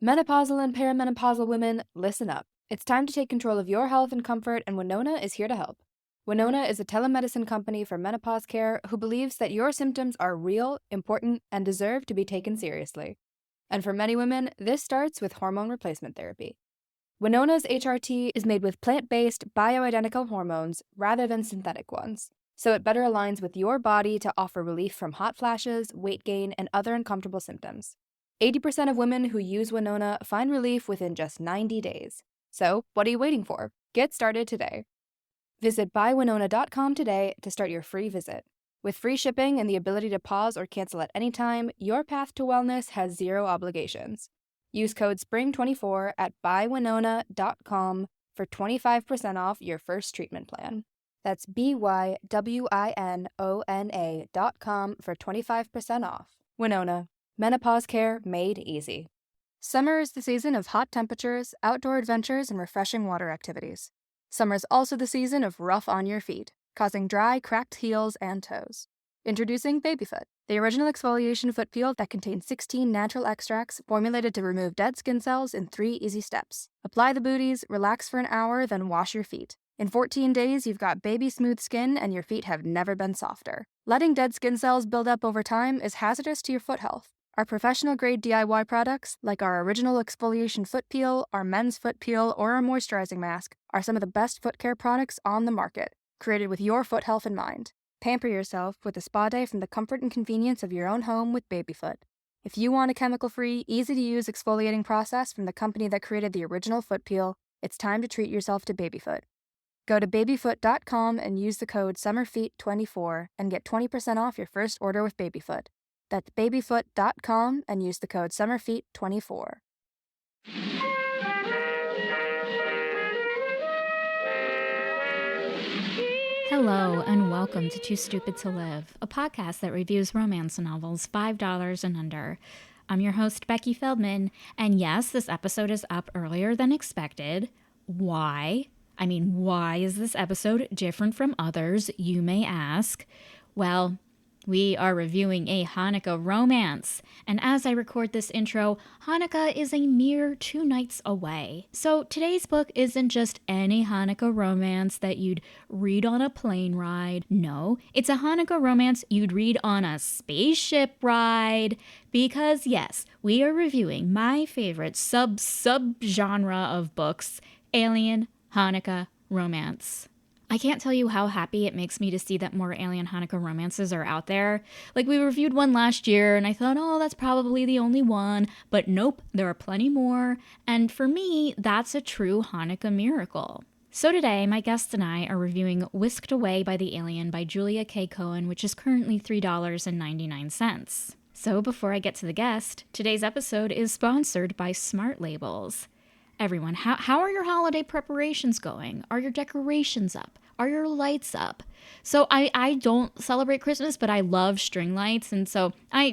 Menopausal and perimenopausal women, listen up. It's time to take control of your health and comfort, and Winona is here to help. Winona is a telemedicine company for menopause care who believes that your symptoms are real, important, and deserve to be taken seriously. And for many women, this starts with hormone replacement therapy. Winona's HRT is made with plant-based, bioidentical hormones rather than synthetic ones, so it better aligns with your body to offer relief from hot flashes, weight gain, and other uncomfortable symptoms. 80% of women who use Winona find relief within just 90 days. So, what are you waiting for? Get started today. Visit buywinona.com today to start your free visit. With free shipping and the ability to pause or cancel at any time, your path to wellness has zero obligations. Use code SPRING24 at buywinona.com for 25% off your first treatment plan. That's BYWINONA.com for 25% off. Winona. Menopause care made easy. Summer is the season of hot temperatures, outdoor adventures, and refreshing water activities. Summer is also the season of rough on your feet, causing dry, cracked heels and toes. Introducing Babyfoot, the original exfoliation foot peel that contains 16 natural extracts formulated to remove dead skin cells in 3 easy steps. Apply the booties, relax for an hour, then wash your feet. In 14 days, you've got baby smooth skin and your feet have never been softer. Letting dead skin cells build up over time is hazardous to your foot health. Our professional-grade DIY products, like our original exfoliation foot peel, our men's foot peel, or our moisturizing mask, are some of the best foot care products on the market, created with your foot health in mind. Pamper yourself with a spa day from the comfort and convenience of your own home with Babyfoot. If you want a chemical-free, easy-to-use exfoliating process from the company that created the original foot peel, it's time to treat yourself to Babyfoot. Go to babyfoot.com and use the code SUMMERFEET24 and get 20% off your first order with Babyfoot. That's babyfoot.com and use the code SUMMERFEET24. Hello, and welcome to Too Stupid to Live, a podcast that reviews romance novels $5 and under. I'm your host, Becky Feldman, and yes, this episode is up earlier than expected. Why? Why is this episode different from others, you may ask? Well, we are reviewing a Hannukah romance, and as I record this intro, Hannukah is a mere 2 nights away. So today's book isn't just any Hannukah romance that you'd read on a plane ride. No, it's a Hannukah romance you'd read on a spaceship ride. Because yes, we are reviewing my favorite sub-genre of books, alien Hannukah romance. I can't tell you how happy it makes me to see that more alien Hannukah romances are out there. Like, we reviewed one last year, and I thought, oh, that's probably the only one. But nope, there are plenty more. And for me, that's a true Hannukah miracle. So today, my guest and I are reviewing Whisked Away by the Alien by Julia K. Cohen, which is currently $3.99. So before I get to the guest, today's episode is sponsored by Smart Labels. Everyone, how are your holiday preparations going? Are your decorations up? Are your lights up? So I don't celebrate Christmas, but I love string lights. And so I,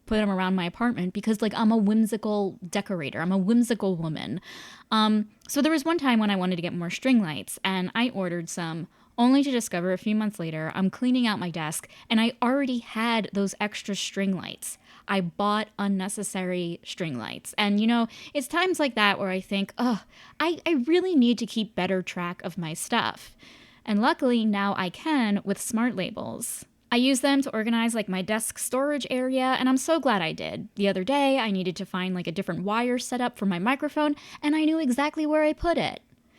put them around my apartment because, I'm a whimsical decorator. I'm a whimsical woman. So there was one time when I wanted to get more string lights, and I ordered some, only to discover a few months later, I'm cleaning out my desk, and I already had those extra string lights. I bought unnecessary string lights. And, it's times like that where I think, I really need to keep better track of my stuff. And luckily, now I can with Smart Labels. I use them to organize, my desk storage area, and I'm so glad I did. The other day, I needed to find, a different wire setup for my microphone, and I knew exactly where I put it.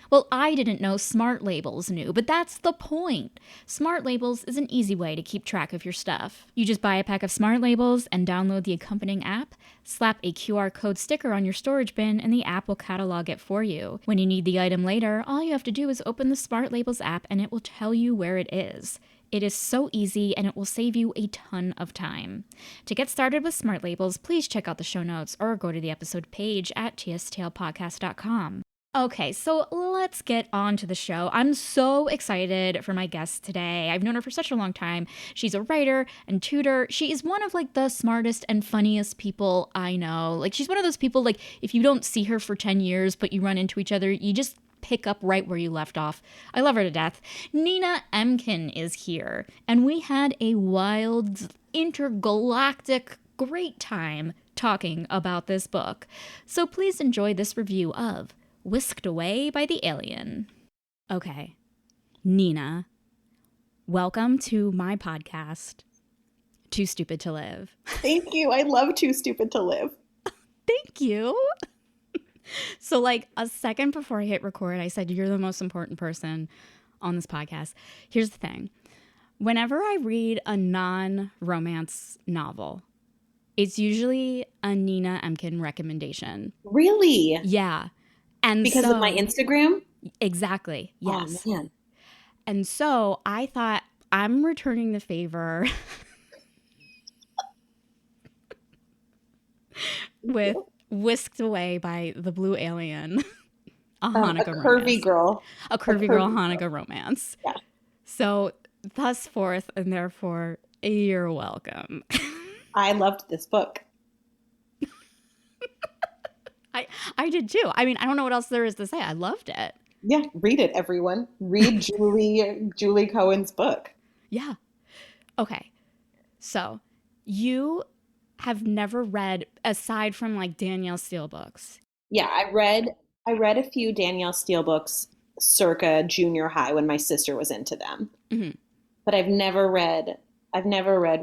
Well, I didn't know Smart Labels knew, but that's the point. Smart Labels is an easy way to keep track of your stuff. You just buy a pack of Smart Labels and download the accompanying app, slap a QR code sticker on your storage bin, and the app will catalog it for you. When you need the item later, all you have to do is open the Smart Labels app and it will tell you where it is. It is so easy and it will save you a ton of time. To get started with Smart Labels, please check out the show notes or go to the episode page at tstlpodcast.com. Okay, so let's get on to the show. I'm so excited for my guest today. I've known her for such a long time. She's a writer and tutor. She is one of the smartest and funniest people I know. She's one of those people, if you don't see her for 10 years, but you run into each other, you just pick up right where you left off. I love her to death. Nina Emkin is here, and we had a wild, intergalactic, great time talking about this book. So please enjoy this review of Whisked Away by the Alien. Okay, Nina, welcome to my podcast, Too Stupid to Live. Thank you. I love Too Stupid to Live. Thank you. So like a second before I hit record, I said, you're the most important person on this podcast. Here's the thing. Whenever I read a non-romance novel, it's usually a Nina Emkin recommendation. Really? Yeah. And because of my Instagram? Exactly. Yes. Oh, man. And so I thought, I'm returning the favor with Whisked Away by the Blue Alien, a Hannukah romance. Curvy girl. A curvy girl Hannukah romance. Yeah. So thus forth, and therefore, you're welcome. I loved this book. I did too. I mean, I don't know what else there is to say. I loved it. Yeah, read it, everyone. Read Julie Cohen's book. Yeah. Okay. So you have never read, aside from like Danielle Steele books. Yeah, I read a few Danielle Steele books circa junior high when my sister was into them. Mm-hmm. But I've never read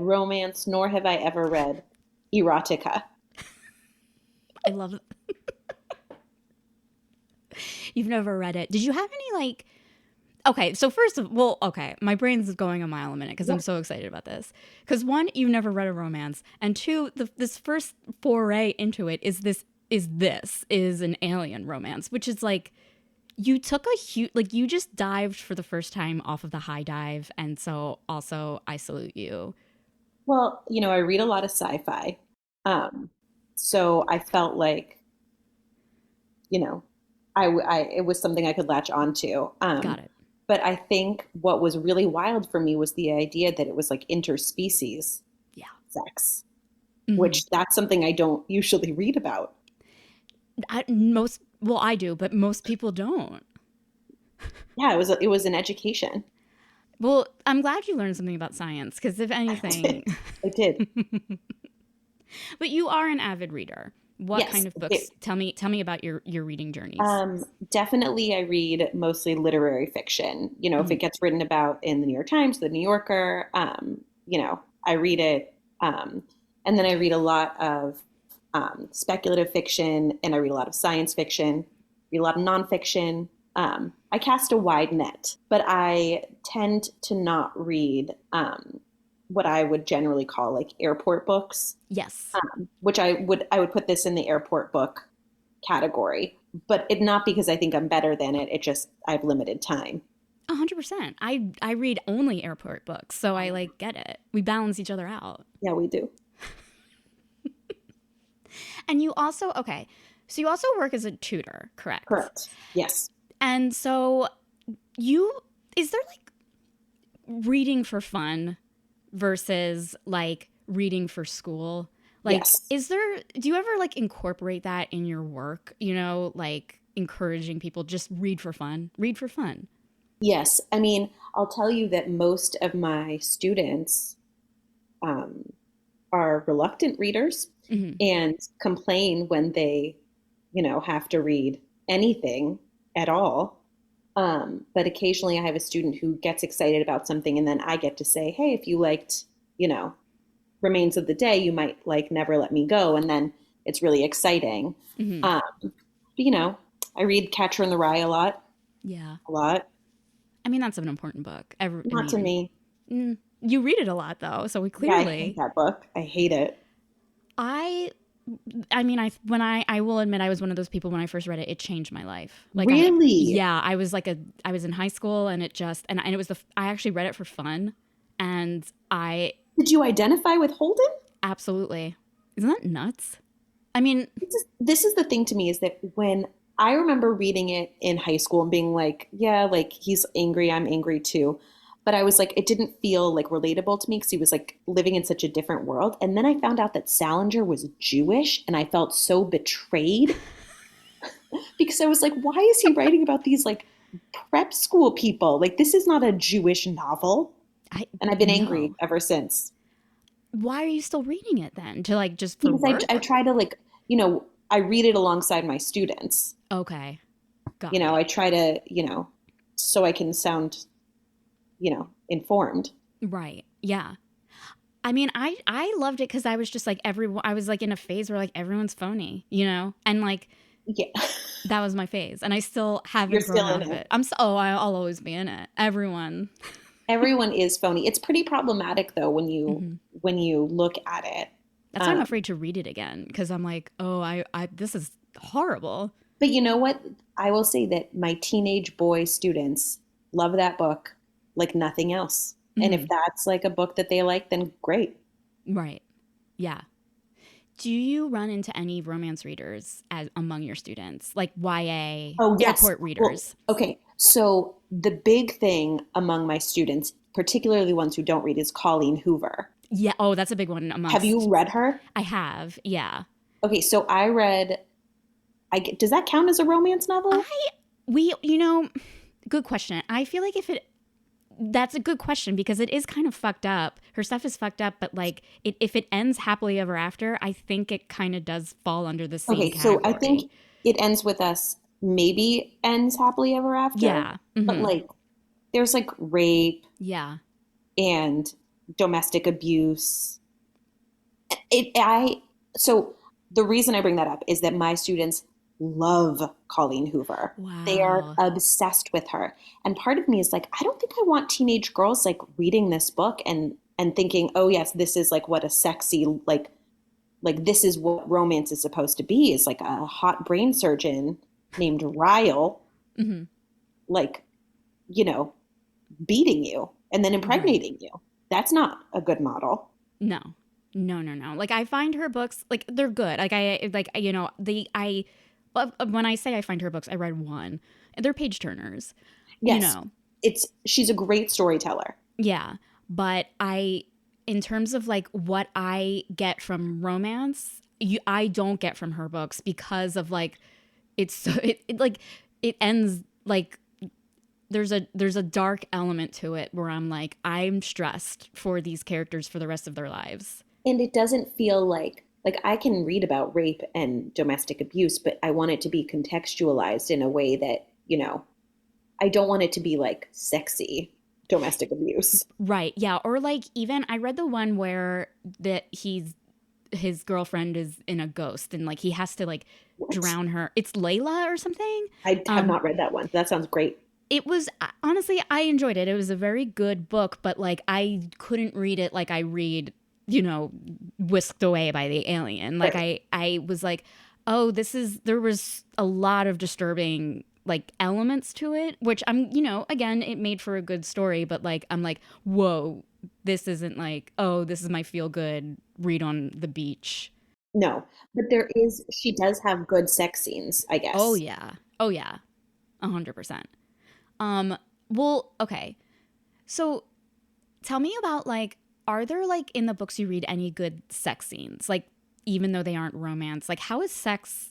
romance, nor have I ever read erotica. I love it. You've never read it. Did you have any like, okay, so first of all, okay, my brain's going a mile a minute because I'm so excited about this. Because one, you've never read a romance. And two, this first foray into it is an alien romance, which is like, you took a huge, like you just dived for the first time off of the high dive. And so also I salute you. Well, I read a lot of sci-fi. So I felt like, it was something I could latch onto. Got it. But I think what was really wild for me was the idea that it was like interspecies sex, which that's something I don't usually read about. I do, but most people don't. Yeah, it was an education. Well, I'm glad you learned something about science, because if anything... I did. But you are an avid reader. What kind of books? Tell me about your reading journeys. Definitely I read mostly literary fiction. If it gets written about in the New York Times, the New Yorker, I read it. And then I read a lot of speculative fiction, and I read a lot of science fiction, read a lot of nonfiction. I cast a wide net, but I tend to not read what I would generally call like airport books. Yes. Which I would put this in the airport book category, but not because I think I'm better than it. It just, I have limited time. 100%. I read only airport books, so I like get it. We balance each other out. Yeah, we do. And you also work as a tutor, correct? Correct. Yes. And so is there like reading for fun versus like reading for school? Like, yes. Do you ever like incorporate that in your work, like encouraging people just read for fun? Read for fun. Yes. I mean, I'll tell you that most of my students are reluctant readers and complain when they, have to read anything at all. But occasionally I have a student who gets excited about something, and then I get to say, hey, if you liked, Remains of the Day, you might like Never Let Me Go. And then it's really exciting. But, I read Catcher in the Rye a lot. Yeah. A lot. I mean, that's an important book. To me. You read it a lot, though, so we clearly... Yeah, I hate that book. I hate it. I will admit I was one of those people when I first read it, it changed my life. Like, really? I was in high school, and it was I actually read it for fun, and Did you identify with Holden? Absolutely. Isn't that nuts? I mean... This is the thing to me, is that when I remember reading it in high school and being like, yeah, like he's angry, I'm angry too. But I was like, it didn't feel like relatable to me because he was like living in such a different world. And then I found out that Salinger was Jewish, and I felt so betrayed because I was like, why is he writing about these like prep school people? Like, this is not a Jewish novel. And I've been angry ever since. why are you still reading it then? To like just for Because I work? try to like, I read it alongside my students. Okay. Got it. I try to, so I can sound, informed. Right. Yeah. I mean, I loved it because I was just like everyone. I was like in a phase where like everyone's phony, and like Yeah. that was my phase, and I still You're haven't grown still out in of it. it. I'll always be in it. Everyone. Everyone is phony. It's pretty problematic though Hmm. when you look at it. That's why I'm Um, afraid to read it again because I'm like, oh, I this is horrible. but you know what? I will say that my teenage boy students love that book like nothing else. And if Hmm. that's like a book that they like, then great. Right. Yeah. Do you run into any romance readers among your students, like YA Oh, yes. airport Well, readers? okay. So the big thing among my students, particularly ones who don't read, is Colleen Hoover. Yeah. Oh, that's a big one Have you amongst. read her? I have. Yeah. Okay, so I read, does that count as a romance novel? I we good question. I feel like if it that's a good question because it is kind of fucked up. Her stuff is fucked up, but like if it ends happily ever after, I think it kind of does fall under the same Okay, so I think category. it ends with us, maybe ends happily ever after, Yeah. but Hmm. like there's like rape Yeah. and domestic abuse. It I so the reason I bring that up is that my students love Colleen Hoover. They are Wow. obsessed with her. And part of me is like, I don't think I want teenage girls like reading this book and thinking, "Oh yes, this is like what a sexy like this is what romance is supposed to be, is like a hot brain surgeon named Ryle Hmm. like, you know, beating you and then Right. impregnating you." That's not a good model. No. No, no, no. Like I find her books like they're good. Like I like the I when I say I find her books, I read one. They're page turners. You Yes. know. She's a great storyteller. Yeah. But in terms of like what I get from romance, I don't get from her books because of like it's so it like it ends like there's a dark element to it where I'm like I'm stressed for these characters for the rest of their lives. And it doesn't feel like I can read about rape and domestic abuse, but I want it to be contextualized in a way that, I don't want it to be like sexy domestic abuse. Right. Yeah. Or like even I read the one where that his girlfriend is in a ghost and like he has to like What? drown her. It's Layla or something. I have Um not read that one. That sounds great. it was honestly I enjoyed it. It was a very good book, but like I couldn't read it like I read, Whisked Away by the Alien. Like Right. I was like, "Oh, there was a lot of disturbing like elements to it, which again, it made for a good story, but like I'm like, "Whoa, this isn't like, oh, this is my feel good read on the beach." No, but she does have good sex scenes, I Oh guess. yeah. Oh yeah. 100%. Um well, okay. So tell me about like, are there like in the books you read any good sex scenes? Like, even though they aren't romance, like how is sex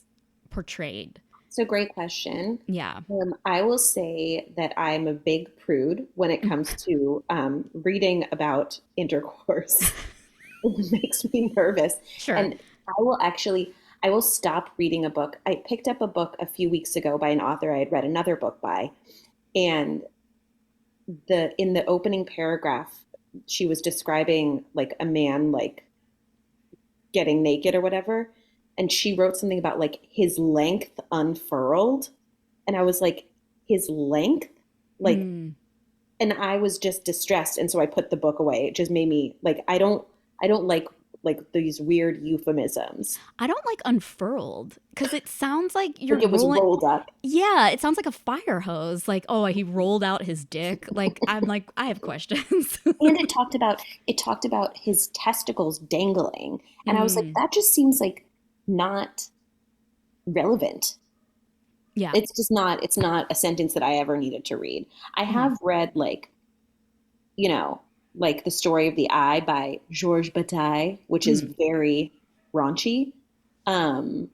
portrayed? So great question. Yeah. I will say that I'm a big prude when it comes to reading about intercourse. It makes me nervous. Sure. And I will stop reading a book. I picked up a book a few weeks ago by an author I had read another book by, and in the opening paragraph, she was describing like a man like getting naked or whatever, and she wrote something about like his length unfurled, and I was like, his length, like, Mm. and I was just distressed, and so I put the book away. It just made me like, I don't like these weird euphemisms. I don't like unfurled because it sounds like you're Like it was rolling. rolled up. Yeah, it sounds like a fire hose. Like, oh, he rolled out his dick. Like, I'm like, I have questions. And it talked about his testicles dangling. And I was like, Mm. that just seems like not relevant. Yeah. It's not a sentence that I ever needed to read. I Mhm. have read like, you know, like The Story of the Eye by Georges Bataille, which is Mm. very raunchy. Um,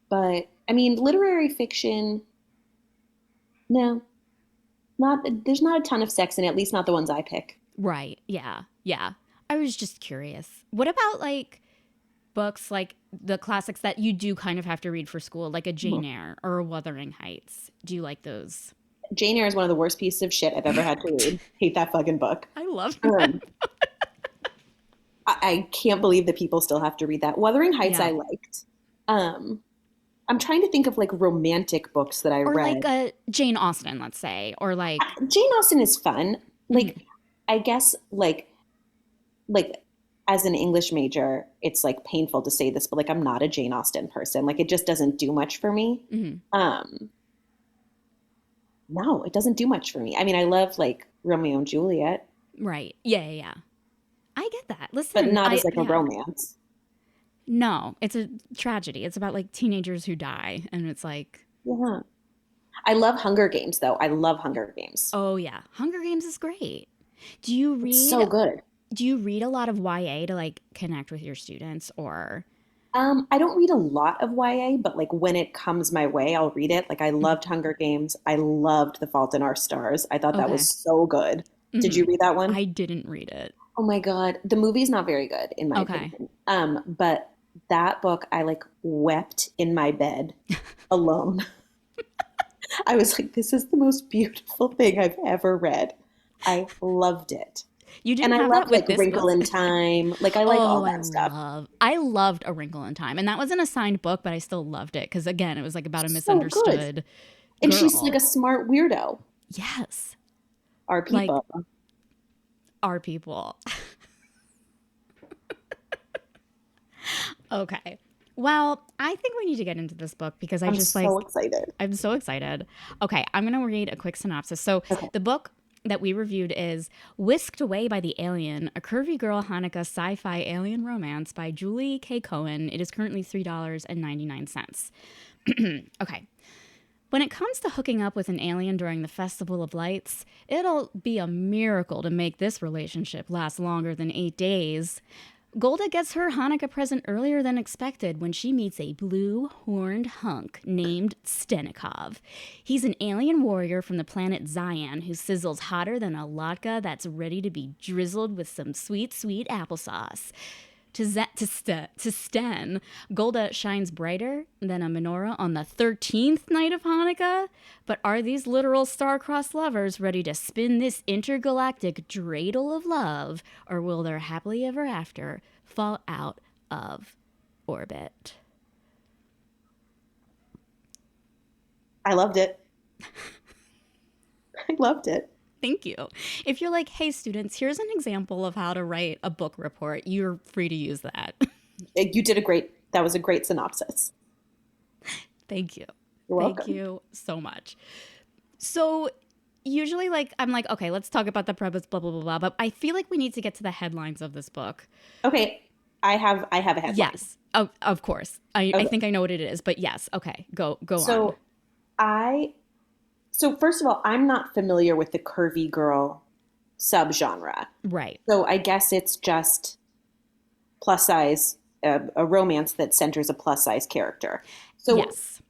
but I mean, literary fiction, no, not there's not a ton of sex in it, at least not the ones I pick. Right. Yeah. Yeah. I was just curious. What about like books like the classics that you do kind of have to read for school, like a Jane Eyre or a Wuthering Heights? Do you like those? Jane Eyre is one of the worst pieces of shit I've ever had to read. Hate that fucking book. I love that. I can't believe that people still have to read that. Wuthering Heights I liked. I'm trying to think of like romantic books that I or read. like a Jane Austen, let's say, or like Jane Austen is fun. Like I guess like as an English major, it's like painful to say this, but like I'm not a Jane Austen person. Like it just doesn't do much for me. No, it doesn't do much for me. I mean, I love like Romeo and Juliet. Right. Yeah. I get that. Listen, but not as like a romance. No, it's a tragedy. It's about like teenagers who die, and it's like. Yeah. I love Hunger Games, though. I love Hunger Games. Oh yeah, Hunger Games is great. Do you read? It's so good. Do you read a lot of YA to like connect with your students, or? I don't read a lot of YA, but like when it comes my way, I'll read it. Like I loved Hunger Games. I loved The Fault in Our Stars. I thought that was so good. Did you read that one? I didn't read it. Oh my God. The movie's not very good in my opinion. But that book, I like wept in my bed alone. I was like, this is the most beautiful thing I've ever read. I loved it. You didn't and have I loved that with like this Wrinkle book. in Time. Like I like all that stuff. I loved A Wrinkle in Time, and that was an assigned book, but I still loved it because again, it was like about a misunderstood girl. And she's like a smart weirdo. Yes, our people. Like, our people. Okay. Well, I think we need to get into this book because I'm so excited. I'm so excited. Okay, I'm going to read a quick synopsis. So the book that we reviewed is Whisked Away by the Alien, a curvy girl Hannukah sci-fi alien romance by Julie K. Cohen. It is currently $3.99. Okay. When it comes to hooking up with an alien during the Festival of Lights, it'll be a miracle to make this relationship last longer than 8 days. Golda gets her Hannukah present earlier than expected when she meets a blue-horned hunk named Stenikov. He's an alien warrior from the planet Zion who sizzles hotter than a latke that's ready to be drizzled with some sweet, sweet applesauce. To Sten, Golda shines brighter than a menorah on the 13th night of Hannukah. But are these literal star-crossed lovers ready to spin this intergalactic dreidel of love, or will their happily ever after fall out of orbit? I loved it. I loved it. Thank you. If you're like, hey, students, here's an example of how to write a book report, you're free to use that. You did that was a great synopsis. Thank you. You're welcome. Thank you so much. So usually I'm like, okay, let's talk about the premise, blah, blah, blah, blah. But I feel like we need to get to the headlines of this book. Okay. I have a headline. Yes, of course. I think I know what it is, but yes. Okay, go on. So first of all, I'm not familiar with the curvy girl subgenre. Right. So I guess it's just plus size, a romance that centers a plus size character. So yes.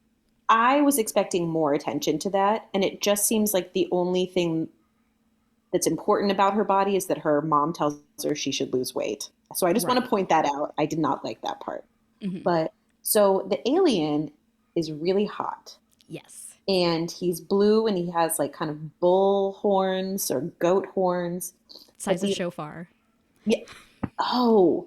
I was expecting more attention to that. And it just seems like the only thing that's important about her body is that her mom tells her she should lose weight. So I just want to point that out. I did not like that part. But so the alien is really hot. Yes. And he's blue and he has like kind of bull horns or goat horns. Size of shofar. Yeah. Oh.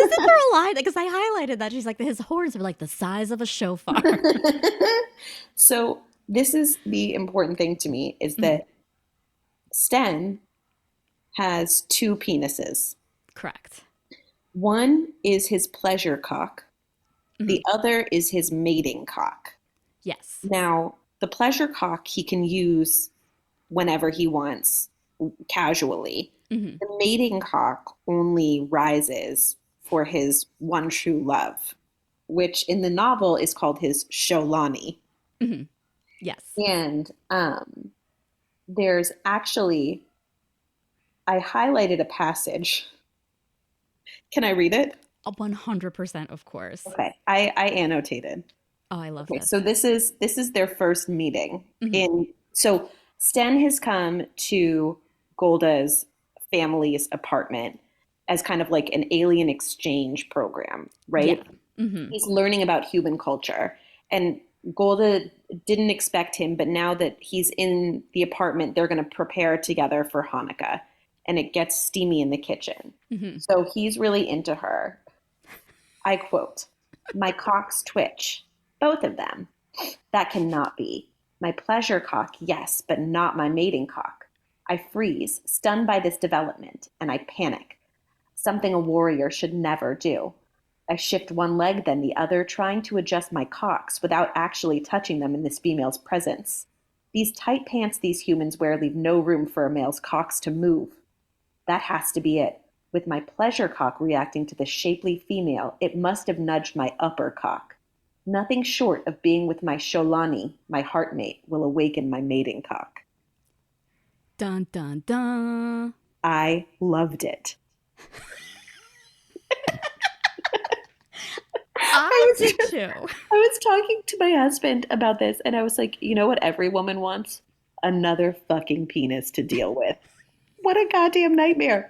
Isn't there a line? Because I highlighted that. She's like, his horns are like the size of a shofar. So this is the important thing to me is that Sten has 2 penises. Correct. One is his pleasure cock. The other is his mating cock. Yes. Now, the pleasure cock he can use whenever he wants, casually. The mating cock only rises for his one true love, which in the novel is called his Sholani. Yes. And there's actually, I highlighted a passage. Can I read it? 100%, of course. Okay. I annotated. Oh, I love this. this. So this is their first meeting in So Sten has come to Golda's family's apartment as kind of like an alien exchange program, Yeah. right? He's learning about human culture. And Golda didn't expect him, but now that he's in the apartment, they're going to prepare together for Hanukkah. And it gets steamy in the kitchen. So he's really into her. I quote, "My cocks twitch, both of them. That cannot be. My pleasure cock, yes, but not my mating cock. I freeze, stunned by this development, and I panic. Something a warrior should never do. I shift one leg, then the other, trying to adjust my cocks without actually touching them in this female's presence. These tight pants these humans wear leave no room for a male's cocks to move. That has to be it. With my pleasure cock reacting to the shapely female, it must have nudged my upper cock. Nothing short of being with my Sholani, my heartmate, will awaken my mating cock." Dun, dun, dun. I loved it. I did too. I was talking to my husband about this, and I was like, you know what every woman wants? Another fucking penis to deal with. What a goddamn nightmare.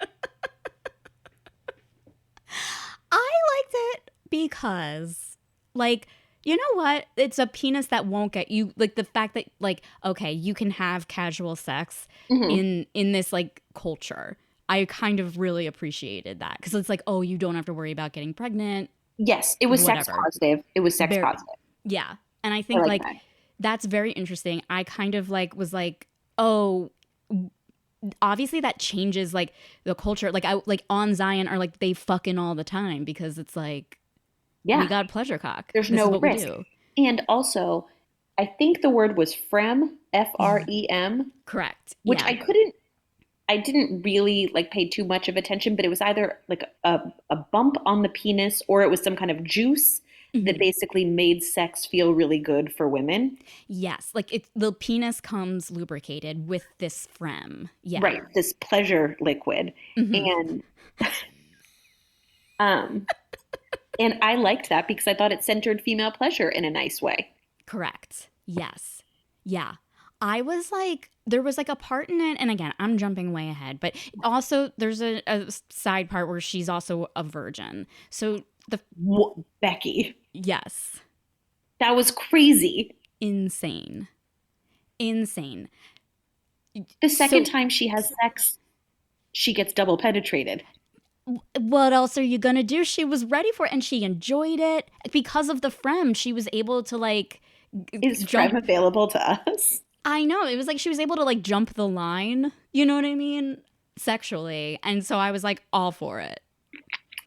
I liked it because, like, you know what? It's a penis that won't get you, like, the fact that, like, okay, you can have casual sex in this, like, culture. I kind of really appreciated that because it's like, oh, you don't have to worry about getting pregnant. Yes, it was sex Whatever. positive. It was sex positive. Yeah. And I think, like, that. that's very interesting. I kind of, like, was like, oh, obviously that changes, like, the culture. Like, on Zion are, like, they fucking all the time because it's like, we got pleasure cock. There's this no is what risk. We do. And also, I think the word was frem, F-R-E-M. Correct. Which I didn't really like pay too much of attention, but it was either like a bump on the penis or it was some kind of juice that basically made sex feel really good for women. Yes, like the penis comes lubricated with this frem. Yeah. Right, this pleasure liquid. And and I liked that because I thought it centered female pleasure in a nice way. Correct. Yes. Yeah. I was like, there was like a part in it, and again, I'm jumping way ahead, but also there's a side part where she's also a virgin. So Becky. Yes. That was crazy. Insane. The second time she has sex, she gets double penetrated. What else are you gonna do? She was ready for it, and she enjoyed it. Because of the frem, she was able to, like, is frem available to us? I know. It was like she was able to, like, jump the line, you know what I mean? Sexually. And so I was, like, all for it.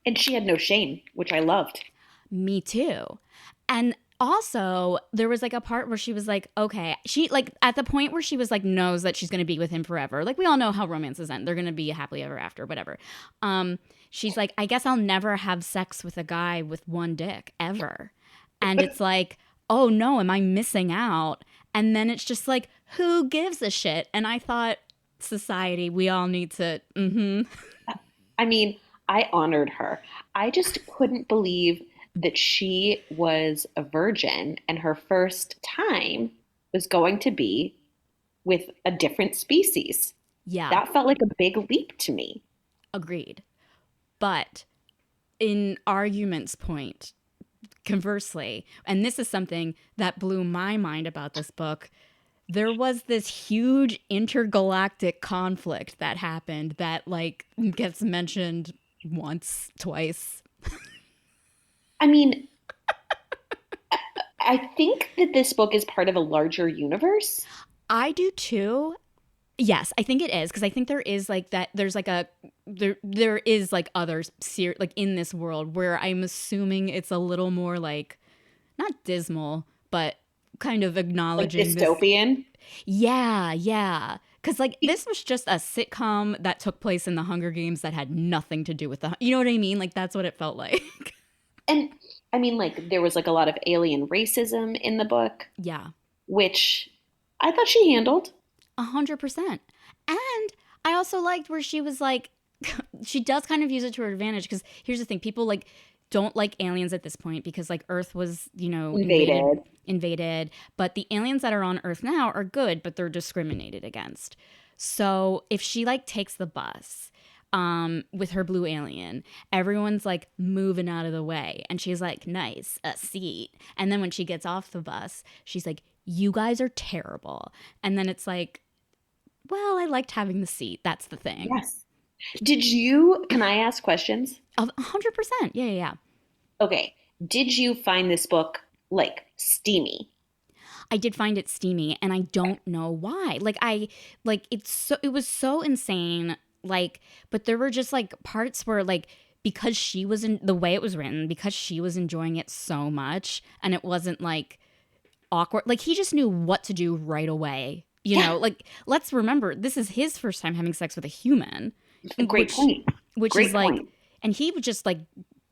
And she had no shame, which I loved. Me too. And also, there was, like, a part where she was like, okay, she, like, at the point where she was, like, knows that she's going to be with him forever. Like, we all know how romances end. They're going to be happily ever after, whatever. She's like, I guess I'll never have sex with a guy with one dick, ever. And it's like, oh, no, am I missing out? And then it's just like, who gives a shit? And I thought, society, we all need to, I mean, I honored her. I just couldn't believe that she was a virgin and her first time was going to be with a different species. Yeah. That felt like a big leap to me. Agreed. But in argument's point, conversely, and this is something that blew my mind about this book, there was this huge intergalactic conflict that happened that, like, gets mentioned once, twice. I mean, I think that this book is part of a larger universe. I do too. Yes, I think it is, because I think there is, like, that there's like there is, like, others like in this world where I'm assuming it's a little more, like, not dismal, but kind of acknowledging, like, dystopian. Yeah. Because, like, this was just a sitcom that took place in the Hunger Games that had nothing to do with you know what I mean? Like, that's what it felt like. And I mean, like, there was, like, a lot of alien racism in the book. Yeah. Which I thought she handled. 100%. And I also liked where she was like, she does kind of use it to her advantage, because here's the thing, people, like, don't like aliens at this point because like Earth was, you know, invaded. But the aliens that are on Earth now are good, but they're discriminated against. So if she like takes the bus with her blue alien, everyone's like moving out of the way. And she's like, nice, a seat. And then when she gets off the bus, she's like, you guys are terrible. And then it's like, well, I liked having the seat. That's the thing. Yes. Can I ask questions? 100%. Yeah. Okay. Did you find this book like steamy? I did find it steamy, and I don't know why. It was so insane. Like, but there were just like parts where like, because she was in the way it was written, because she was enjoying it so much, and it wasn't like awkward. Like, he just knew what to do right away. You know, like, let's remember, this is his first time having sex with a human. Great point. Which Great is like, point. and he would just like,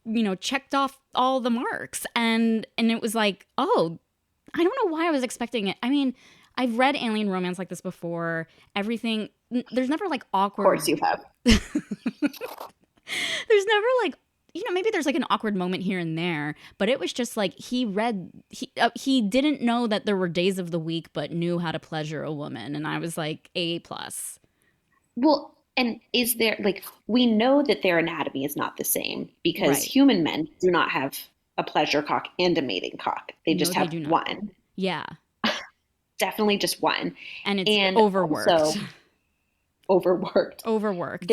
you know, checked off all the marks, and it was like, oh, I don't know why I was expecting it. I mean, I've read alien romance like this before. Everything, there's never like awkward. Of course you have. There's never like, you know, maybe there's like an awkward moment here and there, but it was just like he didn't know that there were days of the week, but knew how to pleasure a woman, and I was like A+. Well, and is there like, we know that their anatomy is not the same because Right. human men do not have a pleasure cock and a mating cock. They just have do not. one. Yeah, Definitely just one. and it's And overworked. also overworked. Overworked.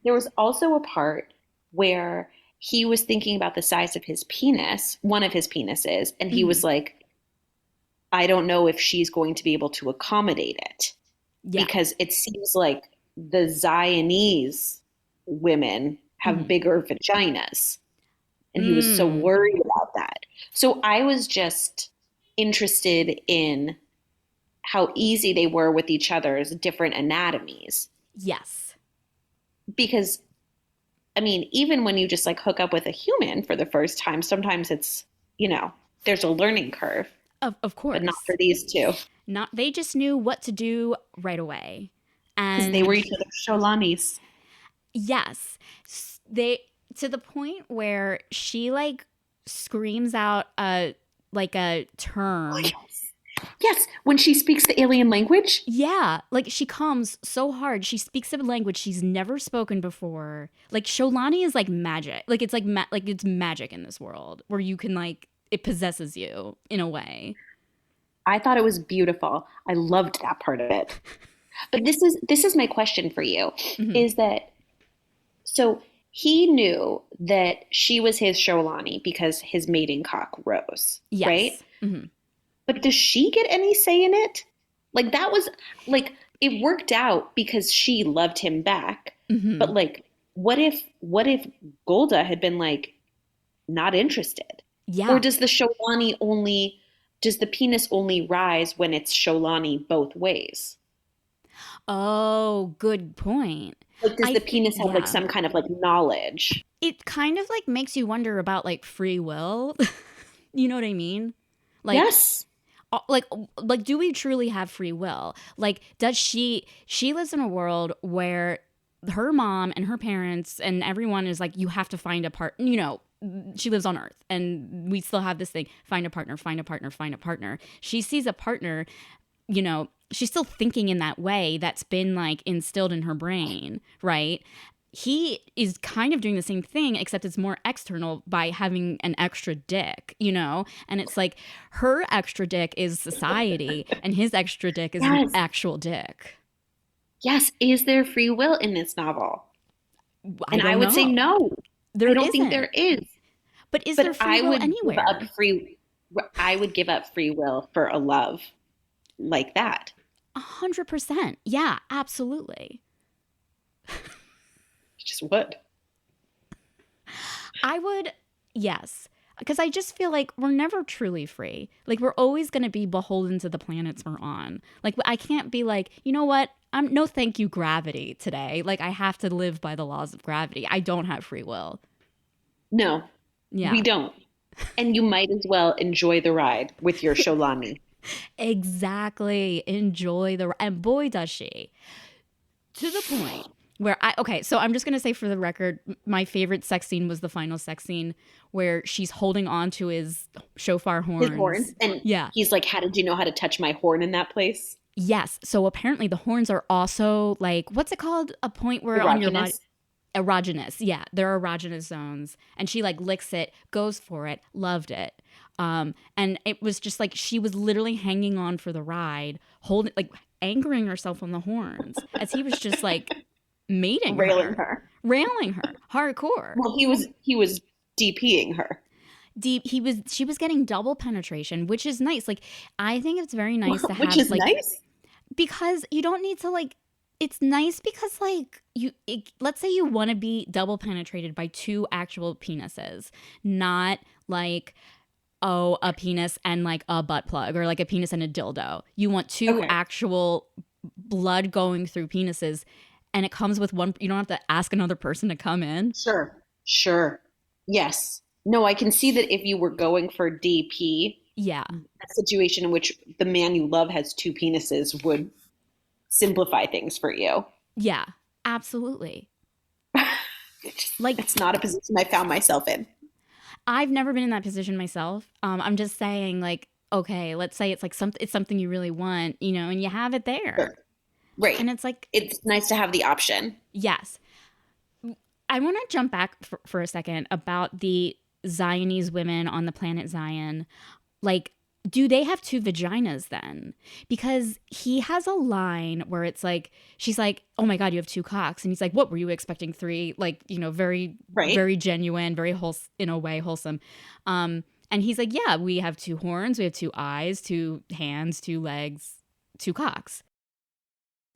There was also a part where he was thinking about the size of his penis, one of his penises, and he was like, I don't know if she's going to be able to accommodate it. Yeah. Because it seems like the Zionese women have bigger vaginas. And he was so worried about that. So I was just interested in how easy they were with each other's different anatomies. Yes. Because, I mean, even when you just like hook up with a human for the first time, sometimes it's, you know, there's a learning curve. Of course. But not for these two. They just knew what to do right away. Because And they were each other's Sholanis. yes. To the point where she like screams out a term. Oh, yes. Yes, when she speaks the alien language. Yeah, like she comes so hard. She speaks a language she's never spoken before. Like Sholani is like magic. Like it's like it's magic in this world where you can like, it possesses you in a way. I thought it was beautiful. I loved that part of it. But this is my question for you, is that, so he knew that she was his Sholani because his mating cock rose, Yes. right? Mm-hmm. But does she get any say in it? Like, that was like, it worked out because she loved him back. But like, what if Golda had been like not interested? Yeah. Or does the penis only rise when it's Sholani both ways? Oh, good point. Like, does the penis have like some kind of like knowledge? It kind of like makes you wonder about like free will. You know what I mean? Like, Yes. Like do we truly have free will? Like, does she lives in a world where her mom and her parents and everyone is like, you have to find a partner, you know, she lives on Earth and we still have this thing, find a partner, find a partner, find a partner. She sees a partner, you know, she's still thinking in that way that's been like instilled in her brain, right? He is kind of doing the same thing, except it's more external by having an extra dick, you know? And it's like her extra dick is society and his extra dick is an actual dick. Yes. Is there free will in this novel? I would say no. I don't think there is. But is there free will anywhere? I would give up free will for a love like that. 100%. Yeah, absolutely. Just would. I would, yes. Because I just feel like we're never truly free. Like, we're always going to be beholden to the planets we're on. Like, I can't be like, you know what? No thank you, gravity, today. Like, I have to live by the laws of gravity. I don't have free will. No, we don't. And you might as well enjoy the ride with your Sholani. Exactly. Enjoy and boy, does she. To the point So I'm just going to say for the record, my favorite sex scene was the final sex scene where she's holding on to his shofar His horns. horns. And Yeah. he's like, how did you know how to touch my horn in that place? Yes. So apparently the horns are also like, what's it called? A point where on your body. Erogenous. Yeah. They're erogenous zones. And she like licks it, goes for it, loved it. And it was just like she was literally hanging on for the ride, holding, like angering herself on the horns as he was just like mating railing her hardcore. Well, he was DPing her. She was getting double penetration, which is nice. Like, I think it's very nice to have, which is like, nice because you don't need to like. It's nice because like let's say you want to be double penetrated by two actual penises, not like a penis and like a butt plug or like a penis and a dildo. You want two actual blood going through penises, and it comes with one. You don't have to ask another person to come in. Sure. Yes. No, I can see that if you were going for DP, yeah, a situation in which the man you love has two penises would simplify things for you. Yeah, absolutely. Like, it's not a position I found myself in. I've never been in that position myself. I'm just saying, like, okay, let's say it's like it's something you really want, you know, and you have it there. Sure. Right. And it's like, it's nice to have the option. Yes. I want to jump back for a second about the Zionese women on the planet Zion. Like, do they have two vaginas then? Because he has a line where it's like, she's like, oh my God, you have two cocks. And he's like, what, were you expecting three? Like, you know, very, very genuine, very wholesome, in a way, wholesome. And he's like, yeah, we have two horns, we have two eyes, two hands, two legs, two cocks.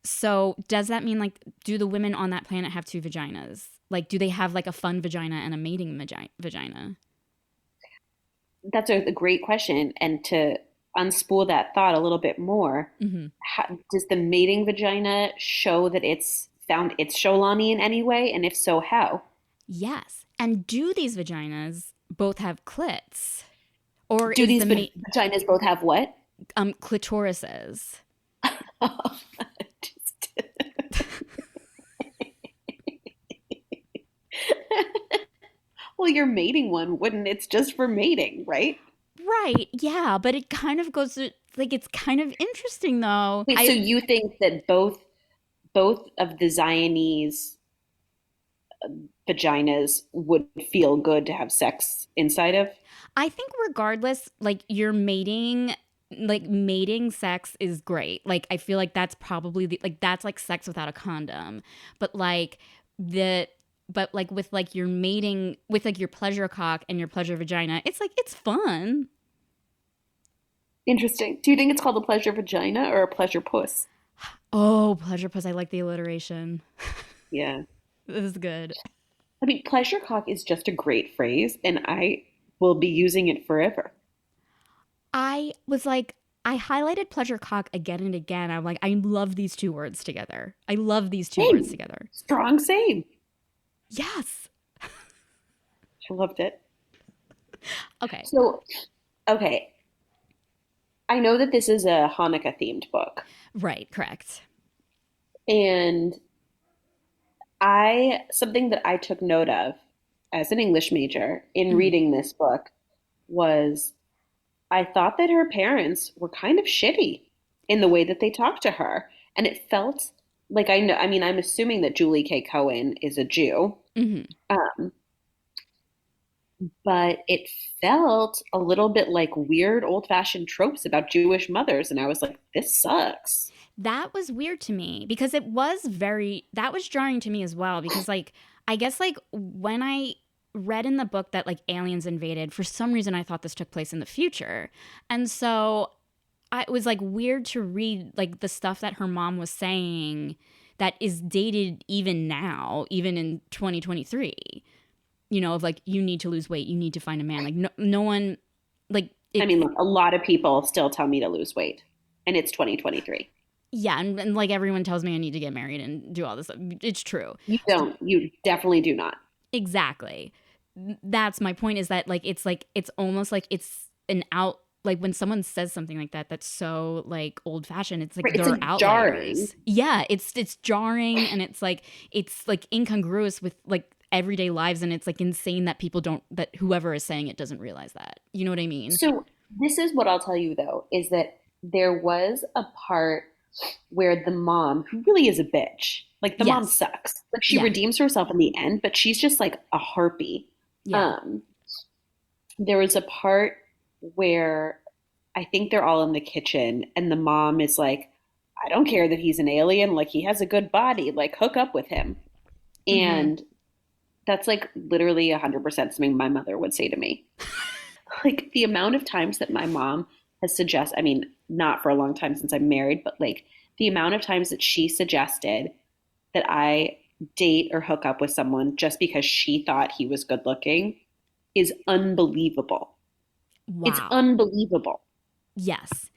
So does that mean, like, do the women on that planet have two vaginas? Like, do they have like a fun vagina and a mating vagina? That's a great question. And to unspool that thought a little bit more, does the mating vagina show that it's found its Sholani in any way? And if so, how? Yes. And do these vaginas both have clits? Or do these vaginas both have what? Clitorises. Well, your mating one wouldn't. It's just for mating, right? Right. Yeah. But it kind of goes to, like, it's kind of interesting, though. Wait, so you think that both of the Zionese vaginas would feel good to have sex inside of? I think regardless, like, your mating sex is great. Like, I feel like that's probably that's like sex without a condom. But like with like your mating with like your pleasure cock and your pleasure vagina, it's like, it's fun. Interesting. Do you think it's called a pleasure vagina or a pleasure puss? Oh, pleasure puss. I like the alliteration. Yeah. This is good. I mean, pleasure cock is just a great phrase, and I will be using it forever. I highlighted pleasure cock again and again. I'm like, I love these two words together. Words together. Strong same. Yes. I loved it. Okay. So, okay. I know that this is a Hanukkah themed book. Right, correct. And something that I took note of as an English major in reading this book was I thought that her parents were kind of shitty in the way that they talked to her. And it felt like, I'm assuming that Julie K. Cohen is a Jew. But it felt a little bit like weird old-fashioned tropes about Jewish mothers. And I was like, this sucks. That was weird to me because that was jarring to me as well. Because like, I guess like when I read in the book that like aliens invaded, for some reason I thought this took place in the future. And so it was like weird to read like the stuff that her mom was saying that is dated even now, even in 2023, you know, of like, you need to lose weight, you need to find a man. Like no one, like, look, a lot of people still tell me to lose weight, and it's 2023. Yeah, and like everyone tells me I need to get married and do all this stuff. It's true. You don't. You definitely do not. Exactly. That's my point, is that like it's almost like it's an like when someone says something like that, that's so like old fashioned, it's like Right, it's they're like jarring. outliers. Yeah, it's jarring, and it's like incongruous with like everyday lives, and it's like insane that that whoever is saying it doesn't realize that. You know what I mean? So this is what I'll tell you though, is that there was a part where the mom, who really is a bitch, like the mom Yes. sucks. Like she Yeah. redeems herself in the end, but she's just like a harpy. Yeah. Um, there was a part where I think they're all in the kitchen and the mom is like, I don't care that he's an alien, like he has a good body, like hook up with him. Mm-hmm. And that's like literally 100% something my mother would say to me. Like the amount of times that my mom has suggested, I mean, not for a long time since I'm married, but like the amount of times that she suggested that I date or hook up with someone just because she thought he was good looking is unbelievable. It's Wow. unbelievable. Yes.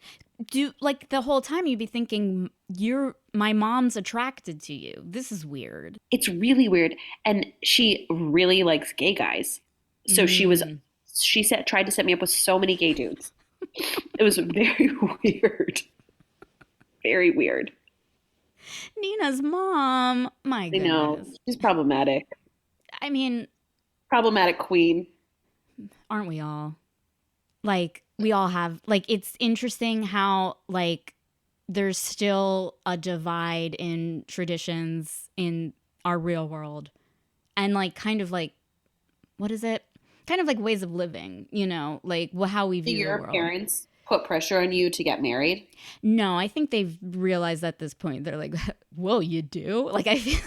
Do like the whole time you'd be thinking my mom's attracted to you. This is weird. It's really weird. And she really likes gay guys. So Mm. she said, tried to set me up with so many gay dudes. It was very weird. Very weird. Nina's mom. My I know. goodness. She's problematic. I mean, Problematic queen. aren't we all? Like we all have like it's interesting how like there's still a divide in traditions in our real world and like kind of like what is it? Kind of like ways of living, you know, like how we Do view the your world. parents put pressure on you to get married? No, I think they've realized at this point they're like, "Well, you do." Like I feel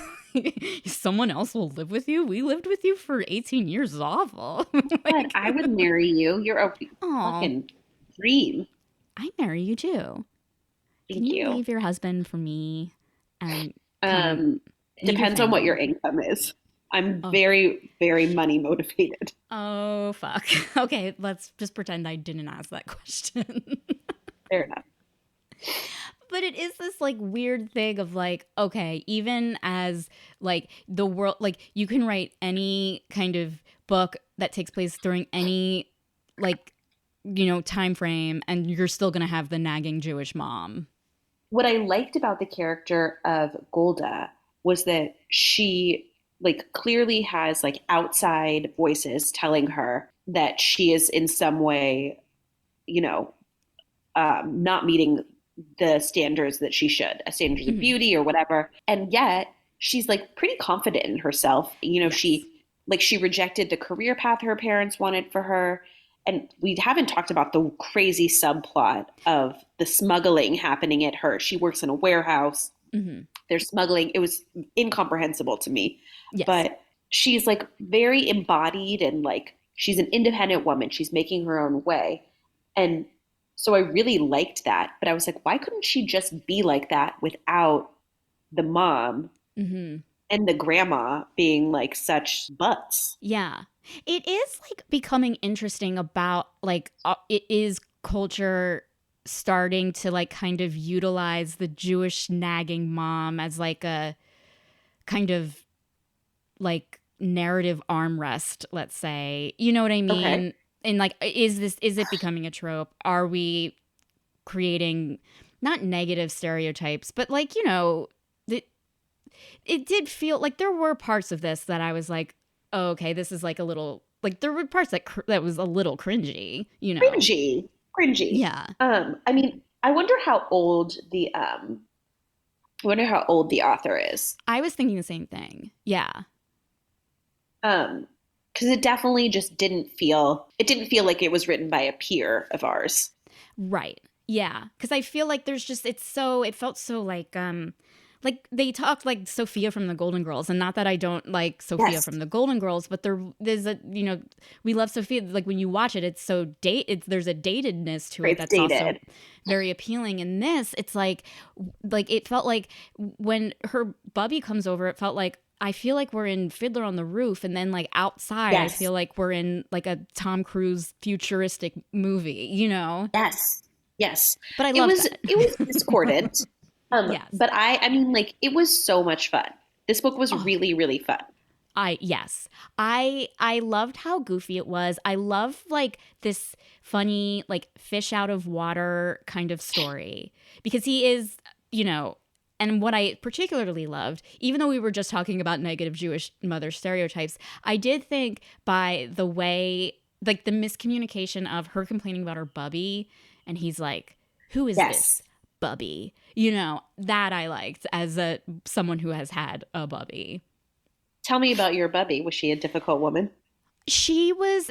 someone else will live with you. We lived with you for 18 years is awful. But Like, I would marry you. You're a oh, fucking dream. I marry you too. Can Thank you you. leave your husband for me and kind of It leave your depends on what your family? income is. I'm Oh, very, very money motivated. oh, fuck. Okay, let's just pretend I didn't ask that question. Fair enough. But it is this like weird thing of like, okay, even as like the world, like you can write any kind of book that takes place during any like, you know, time frame and you're still going to have the nagging Jewish mom. What I liked about the character of Golda was that she like clearly has like outside voices telling her that she is in some way, you know, not meeting the standards that she should, standards of Mhm. beauty or whatever. And yet she's like pretty confident in herself. You know, Yes. she rejected the career path her parents wanted for her. And we haven't talked about the crazy subplot of the smuggling happening at her. She works in a warehouse. Hmm. They're smuggling. It was incomprehensible to me. Yes. But she's like very embodied and like she's an independent woman. She's making her own way. And so I really liked that. But I was like, why couldn't she just be like that without the mom Hmm. and the grandma being like such butts? Yeah. It is like becoming interesting about like it is culture starting to like kind of utilize the Jewish nagging mom as like a kind of like narrative armrest, let's say. You know what I Okay. mean? And like is it becoming a trope? Are we creating not negative stereotypes, but like, you know, it did feel like there were parts of this that I was like, oh, okay, this is like a little like there were parts that was a little cringy, you know. Cringy. Cringy. Yeah. I mean, I wonder how old the author is. I was thinking the same thing. Yeah. Because it didn't feel like it was written by a peer of ours. Right. Yeah. Cuz I feel like there's just it felt so like they talked like Sophia from the Golden Girls, and not that I don't like Sophia Yes. from the Golden Girls, but there's a, you know, we love Sophia, like when you watch it it's so there's a datedness to it It's that's also dated. very appealing. In this it's like it felt like when her bubby comes over, it felt like I feel like we're in Fiddler on the Roof, and then like outside I Yes. feel like we're in like a Tom Cruise futuristic movie, you know? Yes. Yes. But I love It was that. discordant. Yes. But I mean like it was so much fun. This book was Oh, really, really fun. Yes. I loved how goofy it was. I love like this funny like fish out of water kind of story because he is, you know, and what I particularly loved, even though we were just talking about negative Jewish mother stereotypes, I did think by the way like the miscommunication of her complaining about her bubby and he's like, "Who is this Yes. bubby?" You know, that I liked as someone who has had a bubby. Tell me about your bubby. Was she a difficult woman? She was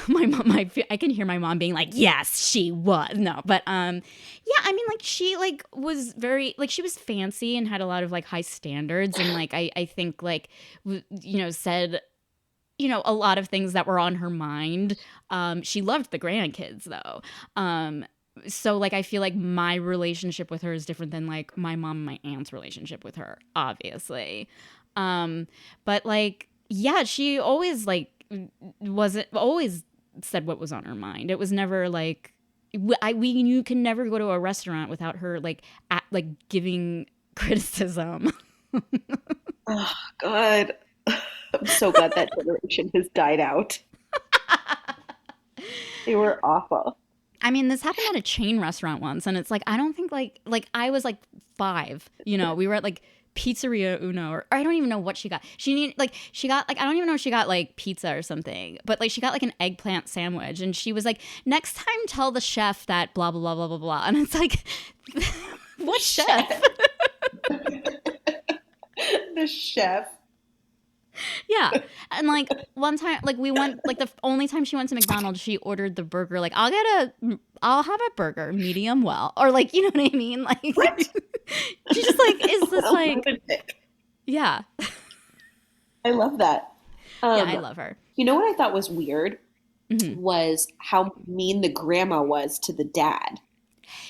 my mom. I can hear my mom being like, "Yes, she was." No, but yeah. I mean, like she like was very like she was fancy and had a lot of like high standards and like I think like you know said you know a lot of things that were on her mind. She loved the grandkids though. So like I feel like my relationship with her is different than like my mom and my aunt's relationship with her, obviously. But like yeah, she always like wasn't always said what was on her mind. It was never like you can never go to a restaurant without her like like giving criticism. Oh, God. I'm so glad that generation has died out. They were awful. I mean, this happened at a chain restaurant once, and it's like I don't think like I was like 5. You know, we were at like Pizzeria Uno, or I don't even know what she got. She got like I don't even know if she got like pizza or something, but like she got like an eggplant sandwich, and she was like, "Next time, tell the chef that blah blah blah blah blah blah." And it's like, what chef? The chef. Yeah. And like one time like we went like the only time she went to McDonald's she ordered the burger like I'll have a burger medium well or like you know what I mean like she just like is this like yeah. I love that. Yeah, I love her. You know what I thought was weird Mm-hmm. was how mean the grandma was to the dad.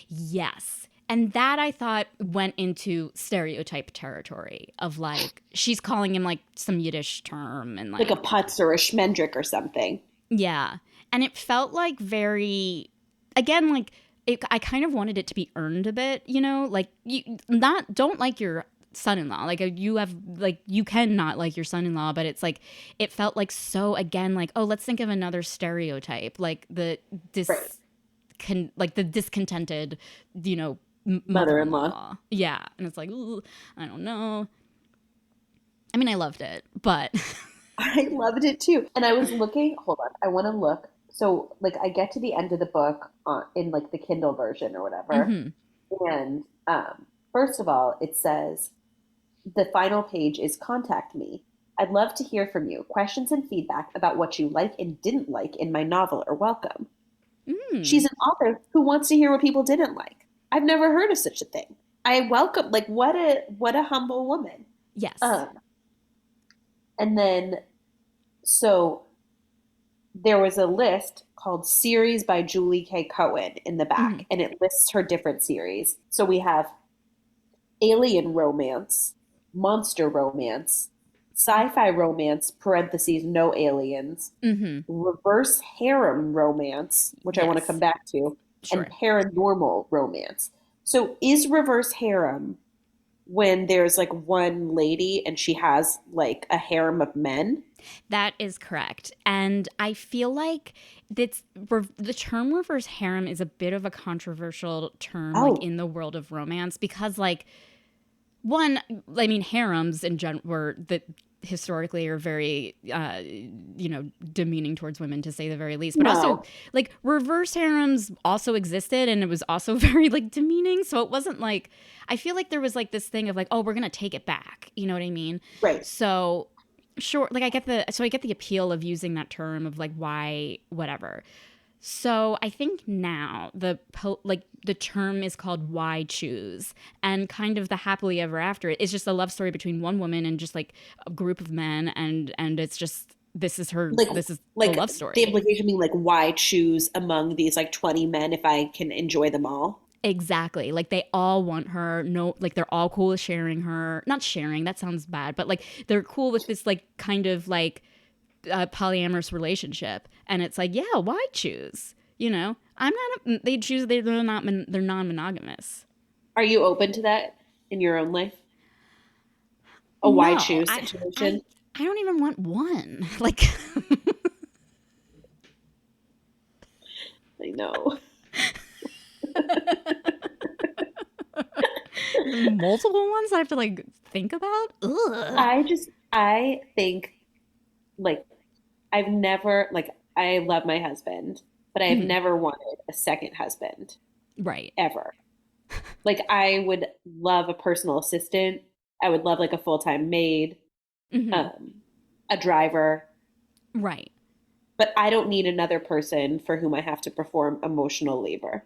Yes. And that I thought went into stereotype territory of like she's calling him like some Yiddish term and Like a putz or a schmendrick or something. yeah. And it felt like very, again, like I kind of wanted it to be earned a bit, you know, like you don't like your son-in-law. Like you have, like, you can not like your son-in-law, but it's like, it felt like so, again, like, oh, let's think of another stereotype, like Right. like the discontented, you know, Mother-in-law. mother-in-law. Yeah. And it's like, ooh, I don't know. I mean, I loved it, but I loved it too. And I was looking, hold on, I want to look. So, like, I get to the end of the book in like the Kindle version or whatever. hmm And first of all, it says the final page is contact me. I'd love to hear from you. Questions and feedback about what you like and didn't like in my novel are welcome. She's mm, an author who wants to hear what people didn't like. I've never heard of such a thing. I welcome, like, what a humble woman. yes. Um, and then so there was a list called Series by Julie K. Cohen in the back, hmm and it lists her different series. So we have alien romance, monster romance, sci-fi romance, parentheses, no aliens, hmm reverse harem romance, which I want to come Yes. back to, and Sure. paranormal romance. So is reverse harem when there's like one lady and she has like a harem of men? That is correct. And I feel like the term reverse harem is a bit of a controversial term, like Oh, in the world of romance, because, like, one, I mean, harems in general were that historically are very, you know, demeaning towards women to say the very least. But also, no. like, reverse harems also existed and it was also very, like, demeaning. So it wasn't like, I feel like there was, like, this thing of, like, oh, we're going to take it back. You know what I mean? Right. So sure, like I get the appeal of using that term of like why whatever. So I think now like the term is called "Why Choose," and kind of the happily ever after it is just a love story between one woman and just like a group of men, and it's just Like this is the like love the story. implication being like why choose among these like 20 men if I can enjoy them all? Exactly. Like they all want her. No, like they're all cool with sharing her. Not sharing, that sounds bad, but like they're cool with this like kind of like polyamorous relationship. And it's like, yeah, why choose? You know, I'm not, they choose, they're non monogamous. Are you open to that in your own life? a why No, choose situation? I don't even want one. Like, I know. multiple ones I have to like think about. Ugh. I think like I've never like I love my husband, but I've Mhm. never wanted a second husband Right. ever. Like I would love a personal assistant. I would love like a full-time maid, Hmm. um, a driver, Right. but I don't need another person for whom I have to perform emotional labor.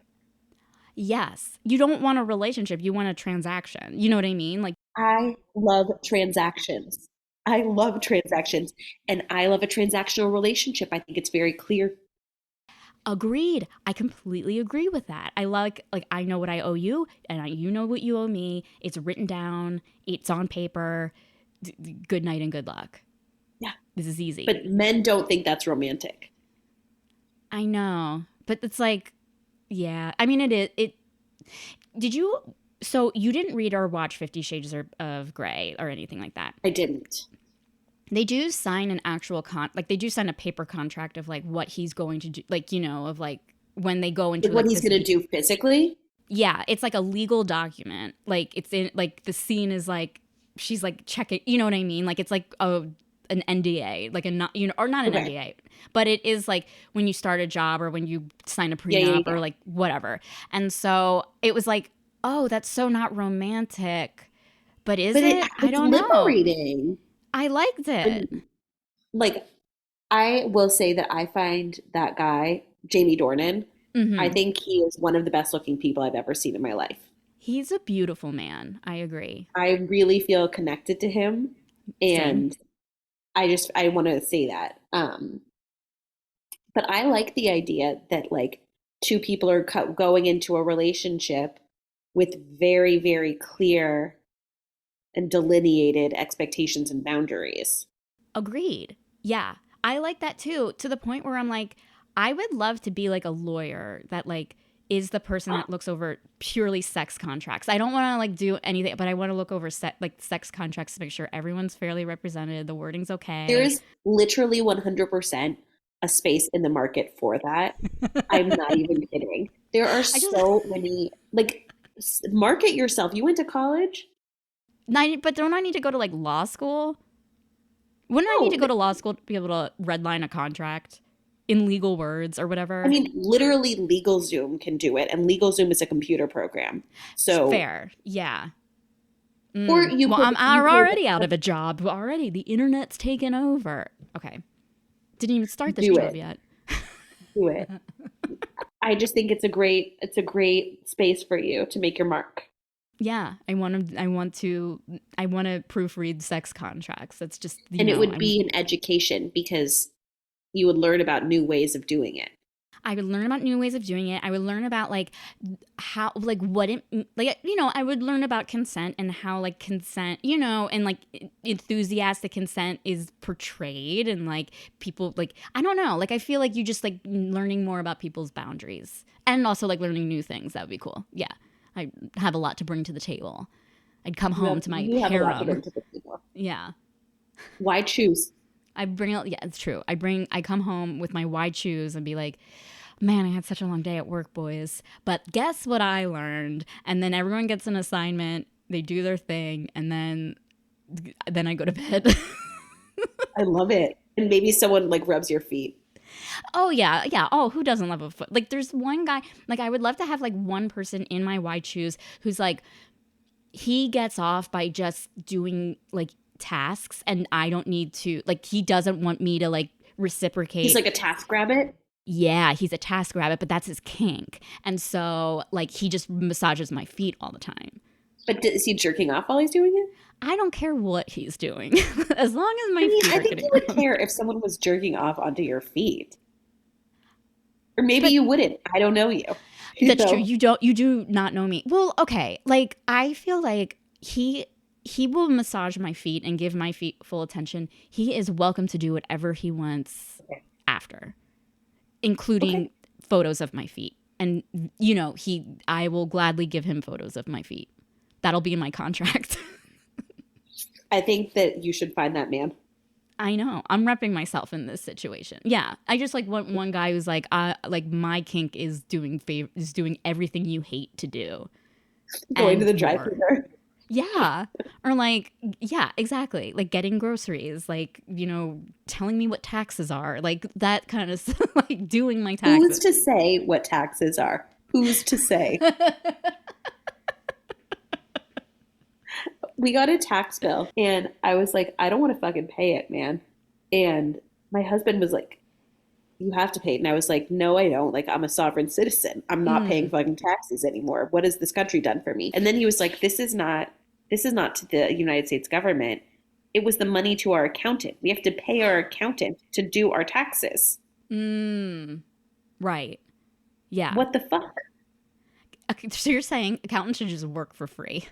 Yes. You don't want a relationship. You want a transaction. You know what I mean? Like, I love transactions. I love transactions and I love a transactional relationship. I think it's very clear. agreed. I completely agree with that. I like I know what I owe you, and you know what you owe me. It's written down. It's on paper. Good night and good luck. Yeah. This is easy. But men don't think that's romantic. I know, but it's like, yeah. I mean, it is. It. Did you? So you didn't read or watch Fifty Shades of Grey or anything like that? I didn't. They do sign an actual like they do sign a paper contract of like what he's going to do, like of like when they go Like into what like he's this. going to do physically? Yeah, it's like a legal document. Like it's in like the scene is like she's like checking. You know what I mean? Like it's like an NDA, like a not or not an Okay. NDA, but it is like when you start a job or when you sign a Yeah, yeah, prenup yeah. or like whatever. And so it was like, oh, that's so not romantic, but is But it? I it's don't know. liberating. I liked it. And like I will say that I find that guy, Jamie Dornan, I Mm-hmm. think he is one of the best looking people I've ever seen in my life. He's a beautiful man. I agree. I really feel connected to him Same. and I want to say that. But I like the idea that like two people are going into a relationship with very, very clear and delineated expectations and boundaries. Agreed. Yeah. I like that too, to the point where I'm like, I would love to be like a lawyer that like is the person that looks over purely sex contracts. I don't want to like do anything, but I want to look over like sex contracts to make sure everyone's fairly represented, the wording's There okay. is literally 100% a space in the market for that. I'm not even kidding. There are I just so many, like, market yourself. You went to college? but don't I need to go to like law school? Wouldn't I need No. to go to law school to be able to redline a contract in legal words or I whatever? mean, literally, LegalZoom can do it, and LegalZoom is a computer program. So, Fair. Yeah. or Well, I'm already out of a job. Already, the internet's taken over. Okay. Didn't even start this do job it, yet. do it. I just think it's a great space for you to make your mark. Yeah, I want to proofread sex contracts. That's just, And it would be an education because you would learn about new ways of doing it. I would learn about new ways of doing it. I would learn about like how, like what it, like, I would learn about consent and how like consent, and like enthusiastic consent is portrayed and like people like, I don't know. Like, I feel like you just like learning more about people's boundaries and also like learning new things. That would be cool. Yeah. I have a lot to bring to the table. I'd come home to my You have a lot to harem. bring to the table. Yeah. Why choose? I bring out, yeah, it's true. I come home with my wide shoes and be like, man, I had such a long day at work, boys. But guess what I learned? And then everyone gets an assignment, they do their thing, and then I go to bed. I love it. And maybe someone like rubs your feet. Oh yeah, yeah. Oh, who doesn't love a foot? Like there's one guy, like I would love to have like one person in my wide shoes who's like he gets off by just doing like tasks and I don't need to like he doesn't want me to like He's reciprocate. like a task rabbit. Yeah, he's a task rabbit, but that's his kink. And so like he just massages my feet all the time. But is he jerking off while he's doing it? I don't care what he's doing as long as I my mean, feet I are think getting you would rubbed. care if someone was jerking off onto your feet. Or maybe But you wouldn't. I don't know you. You that's true. know? You do not know me. Well, okay. Like I feel like he will massage my feet and give my feet full attention. He is welcome to do whatever he wants Okay. after, Okay. including photos of my feet. And I will gladly give him photos of my feet. That'll be in my contract. I think that you should find that man. I know. I'm repping myself in this situation. Yeah. I just like want one guy who's like my kink is doing everything you hate to do. Going to the more. drive-thru. Yeah. Or like, yeah, exactly. Like getting groceries, like, telling me what taxes are, like that kind of stuff, like doing my taxes. Who's to say what taxes are? Who's to say? We got a tax bill and I was like, I don't want to fucking pay it, man. And my husband was like, you have to pay it. And I was like, no, I don't. Like, I'm a sovereign citizen. I'm not paying fucking taxes anymore. What has this country done for me? And then he was like, this is not to the United States government. It was the money to our accountant. We have to pay our accountant to do our taxes. Right. Yeah. What the fuck? Okay, so you're saying accountants should just work for free?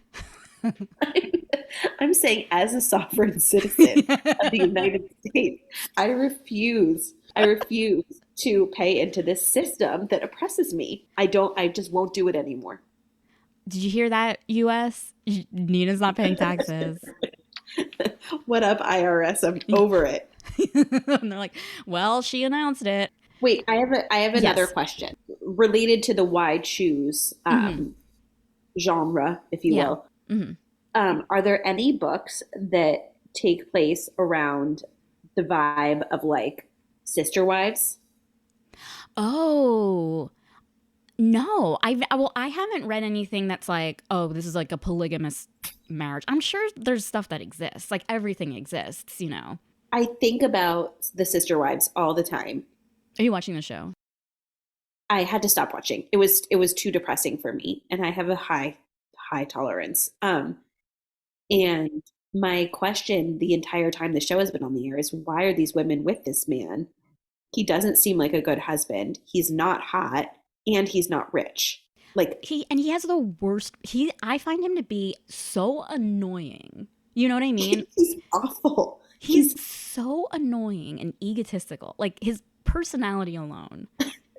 I'm saying, as a sovereign citizen of the United States, I refuse to pay into this system that oppresses me. I just won't do it anymore. Did you hear that, US? Nina's not paying taxes. What up, IRS? I'm over it. And they're like, well, she announced it. Wait, I have another question related to the why choose genre, if you will. Are there any books that take place around the vibe of like sister wives? Oh, no. I haven't read anything that's like, oh, this is like a polygamous marriage. I'm sure there's stuff that exists. Like everything exists, I think about the sister wives all the time. Are you watching the show? I had to stop watching. It was too depressing for me, and I have a high tolerance. And my question the entire time the show has been on the air is, why are these women with this man? He doesn't seem like a good husband. He's not hot, and he's not rich. Like he has the worst. I find him to be so annoying. You know what I mean? He's awful. He's so annoying and egotistical. Like his personality alone.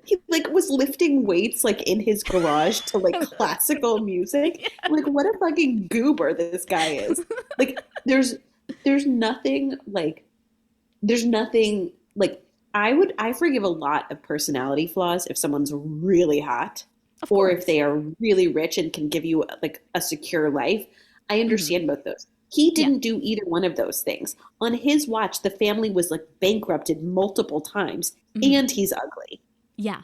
He like was lifting weights like in his garage to like classical music. Yeah. Like, what a fucking goober this guy is. Like there's nothing like I forgive a lot of personality flaws if someone's really hot or if they are really rich and can give you like a secure life. I understand both those. He didn't do either one of those things. On his watch, the family was like bankrupted multiple times and he's ugly. Yeah.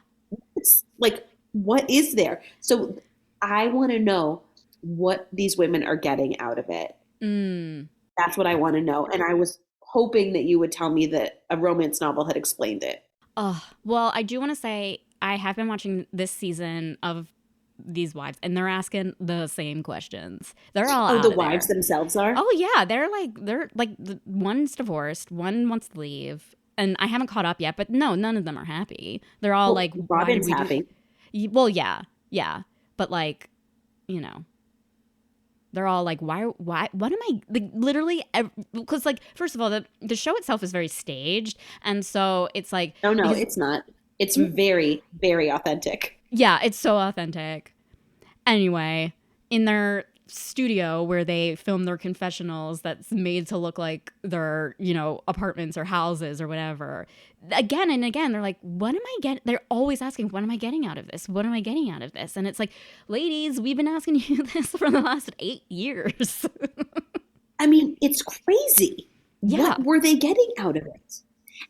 It's like, what is there? So I want to know what these women are getting out of it. That's what I want to know. And I was hoping that you would tell me that a romance novel had explained it. Well, I do want to say I have been watching this season of these wives, and they're asking the same questions. They're all the wives themselves are? Oh yeah, they're like one's divorced, one wants to leave. And I haven't caught up yet, but no, none of them are happy. They're all like, Robin's happy. Well, yeah. But like, they're all like, why, what am I, like, literally, because like, first of all, the show itself is very staged. And so it's like. No, it's not. It's very, very authentic. Yeah, it's so authentic. Anyway, in their studio where they film their confessionals that's made to look like their, apartments or houses or whatever. Again and again, they're like, what am I getting? They're always asking, what am I getting out of this? What am I getting out of this? And it's like, ladies, we've been asking you this for the last 8 years. I mean, it's crazy. Yeah. What were they getting out of it?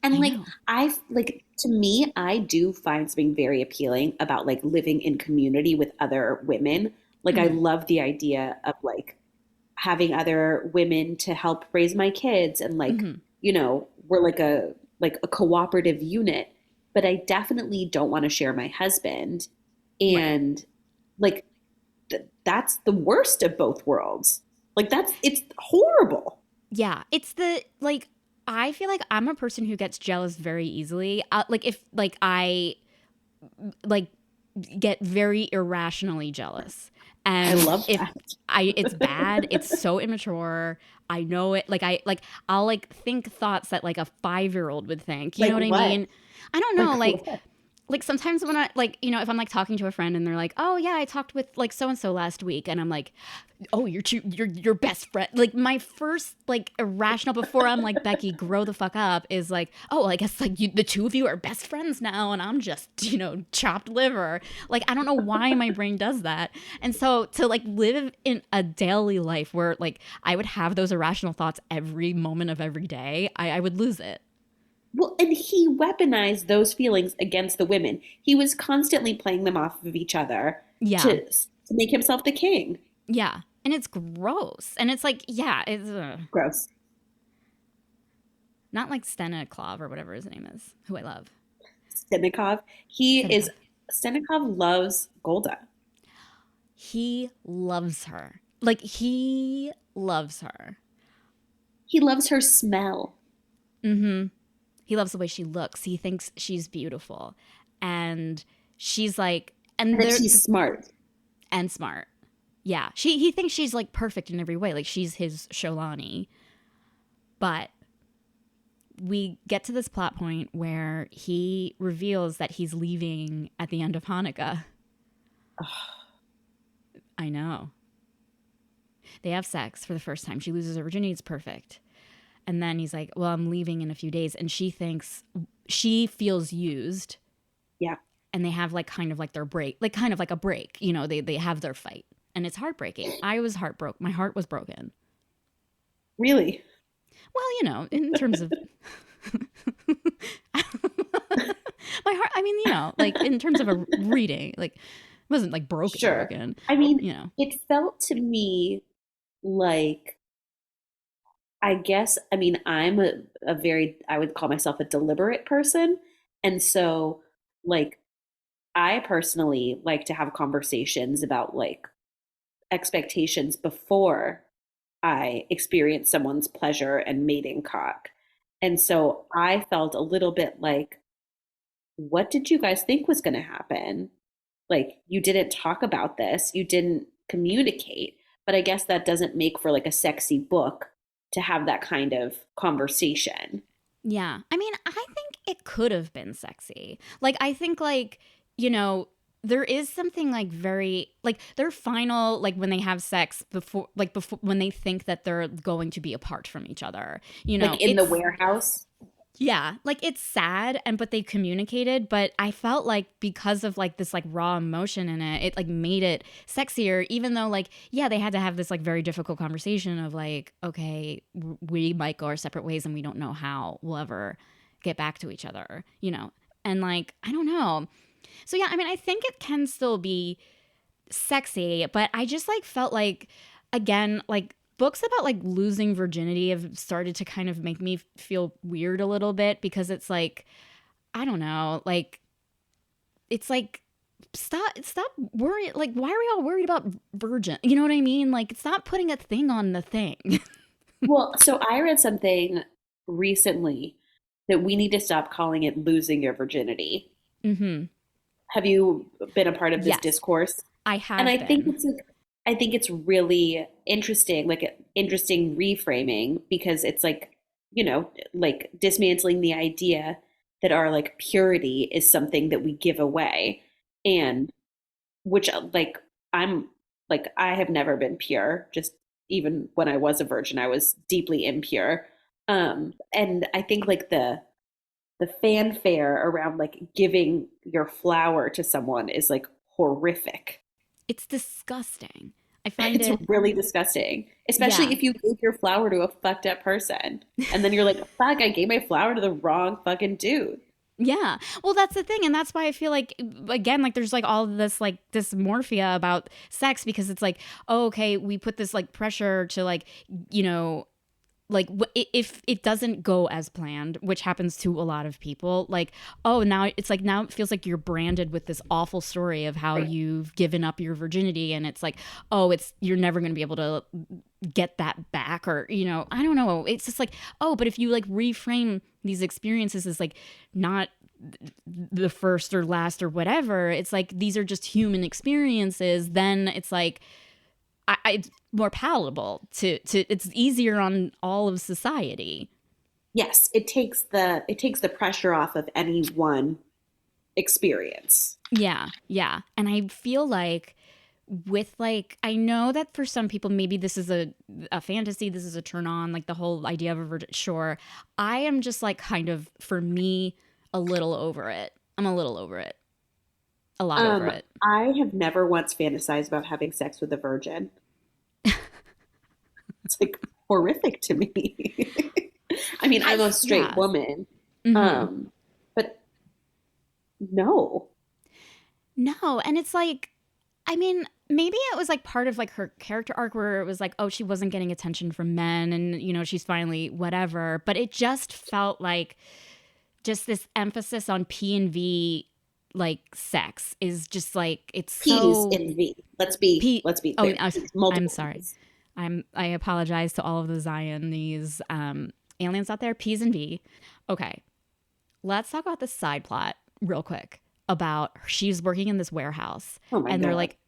And to me, I do find something very appealing about like living in community with other women. Like, I love the idea of like having other women to help raise my kids and like, we're like a cooperative unit, but I definitely don't want to share my husband. And like, that's the worst of both worlds. Like it's horrible. Yeah. It's I feel like I'm a person who gets jealous very easily. I get very irrationally jealous. And I love that. It's bad. It's so immature. I know it. I'll think thoughts that like a 5-year-old would think. You know what I mean? I don't know. like sometimes when I like, you know, if I'm like talking to a friend and they're like, oh yeah, I talked with like so and so last week, and I'm like, oh, you're best friend. Like my first like irrational before I'm like, Becky, grow the fuck up, is like, oh, well, I guess like the two of you are best friends now, and I'm just, you know, chopped liver. Like I don't know why my brain does that. And so to like live in a daily life where like I would have those irrational thoughts every moment of every day, I would lose it. Well, and he weaponized those feelings against the women. He was constantly playing them off of each other Yeah. to make himself the king. Yeah. And it's gross. And it's like, yeah, it's Gross. not like Steniklov or whatever his name is, who I love. Stenikov. He Stenikov. is Stenikov loves Golda. He loves her. Like, he loves her. He loves her smell. Mm-hmm. He loves the way she looks. He thinks she's beautiful. And she's like, And that she's smart. And smart. Yeah. He thinks she's like perfect in every way. Like she's his Sholani. But we get to this plot point where he reveals that he's leaving at the end of Hannukah. I know. They have sex for the first time. She loses her virginity. It's perfect. And then he's like, well, I'm leaving in a few days. And she feels used. Yeah. And they have like kind of like their break, like kind of like a break. You know, they have their fight. And it's heartbreaking. I was heartbroken. My heart was broken. Really? Well, you know, in terms of my heart, I mean, you know, like in terms of a reading, like it wasn't like broken. Sure. Broken, I mean, you know, it felt to me like, I guess, I mean, I'm a very, I would call myself a deliberate person. And so, like, I personally like to have conversations about like expectations before I experience someone's pleasure and mating cock. And so I felt a little bit like, what did you guys think was going to happen? Like, you didn't talk about this, you didn't communicate. But I guess that doesn't make for like a sexy book to have that kind of conversation. yeah. I mean, I think it could have been sexy. Like, I think like, you know, there is something like very like their final like when they have sex before when they think that they're going to be apart from each other, you know, Like in the warehouse. yeah, like it's sad but they communicated, but I felt like because of like this like raw emotion in it, it like made it sexier, even though like, yeah, they had to have this like very difficult conversation of like, okay, we might go our separate ways and we don't know how we'll ever get back to each other, you know? And like, I don't know. So yeah, I mean, I think it can still be sexy, but I just like felt like, again, like books about like losing virginity have started to kind of make me feel weird a little bit, because it's like, I don't know, like it's like stop worrying, like why are we all worried about virgin, you know what I mean? Like stop putting a thing on the thing. Well, so I read something recently that we need to stop calling it losing your virginity. Mm-hmm. Have you been a part of this Yes, discourse? I have And been. I think it's really interesting, like interesting reframing, because it's like, you know, like dismantling the idea that our like purity is something that we give away. And which like I'm like I have never been pure, just even when I was a virgin, I was deeply impure. And I think like the fanfare around like giving your flower to someone is like horrific. It's disgusting. I find It's it, really disgusting, especially yeah. if you gave your flower to a fucked up person and then you're like, fuck, I gave my flower to the wrong fucking dude. Yeah. Well, that's the thing. And that's why I feel like, again, like there's like all this like dysmorphia about sex, because it's like, oh, okay, we put this like pressure to like, you know, like if it doesn't go as planned, which happens to a lot of people, like, oh, now it's like, now it feels like you're branded with this awful story of how Right. you've given up your virginity. And it's like, oh, you're never going to be able to get that back, or, you know, I don't know. It's just like, oh, but if you like reframe these experiences as like not the first or last or whatever, it's like these are just human experiences, then it's like it's more palatable to it's easier on all of society. Yes, it takes the pressure off of any one experience. Yeah. Yeah. And I feel like with like, I know that for some people, maybe this is a fantasy, this is a turn on, like the whole idea of a virgin. Sure. I am just like kind of, for me, a little over it. I'm a little over it. A lot over it. I have never once fantasized about having sex with a virgin. It's like horrific to me. I mean, I'm a straight woman, but no. No, and it's like, I mean, maybe it was like part of like her character arc where it was like, oh, she wasn't getting attention from men and, you know, she's finally whatever. But it just felt like just this emphasis on P and V, like sex is just like, it's P's so in V. Let's be clear. I'm sorry. I apologize to all of the Zionese aliens out there. P's and V. Okay, let's talk about the side plot real quick about she's working in this warehouse and they're like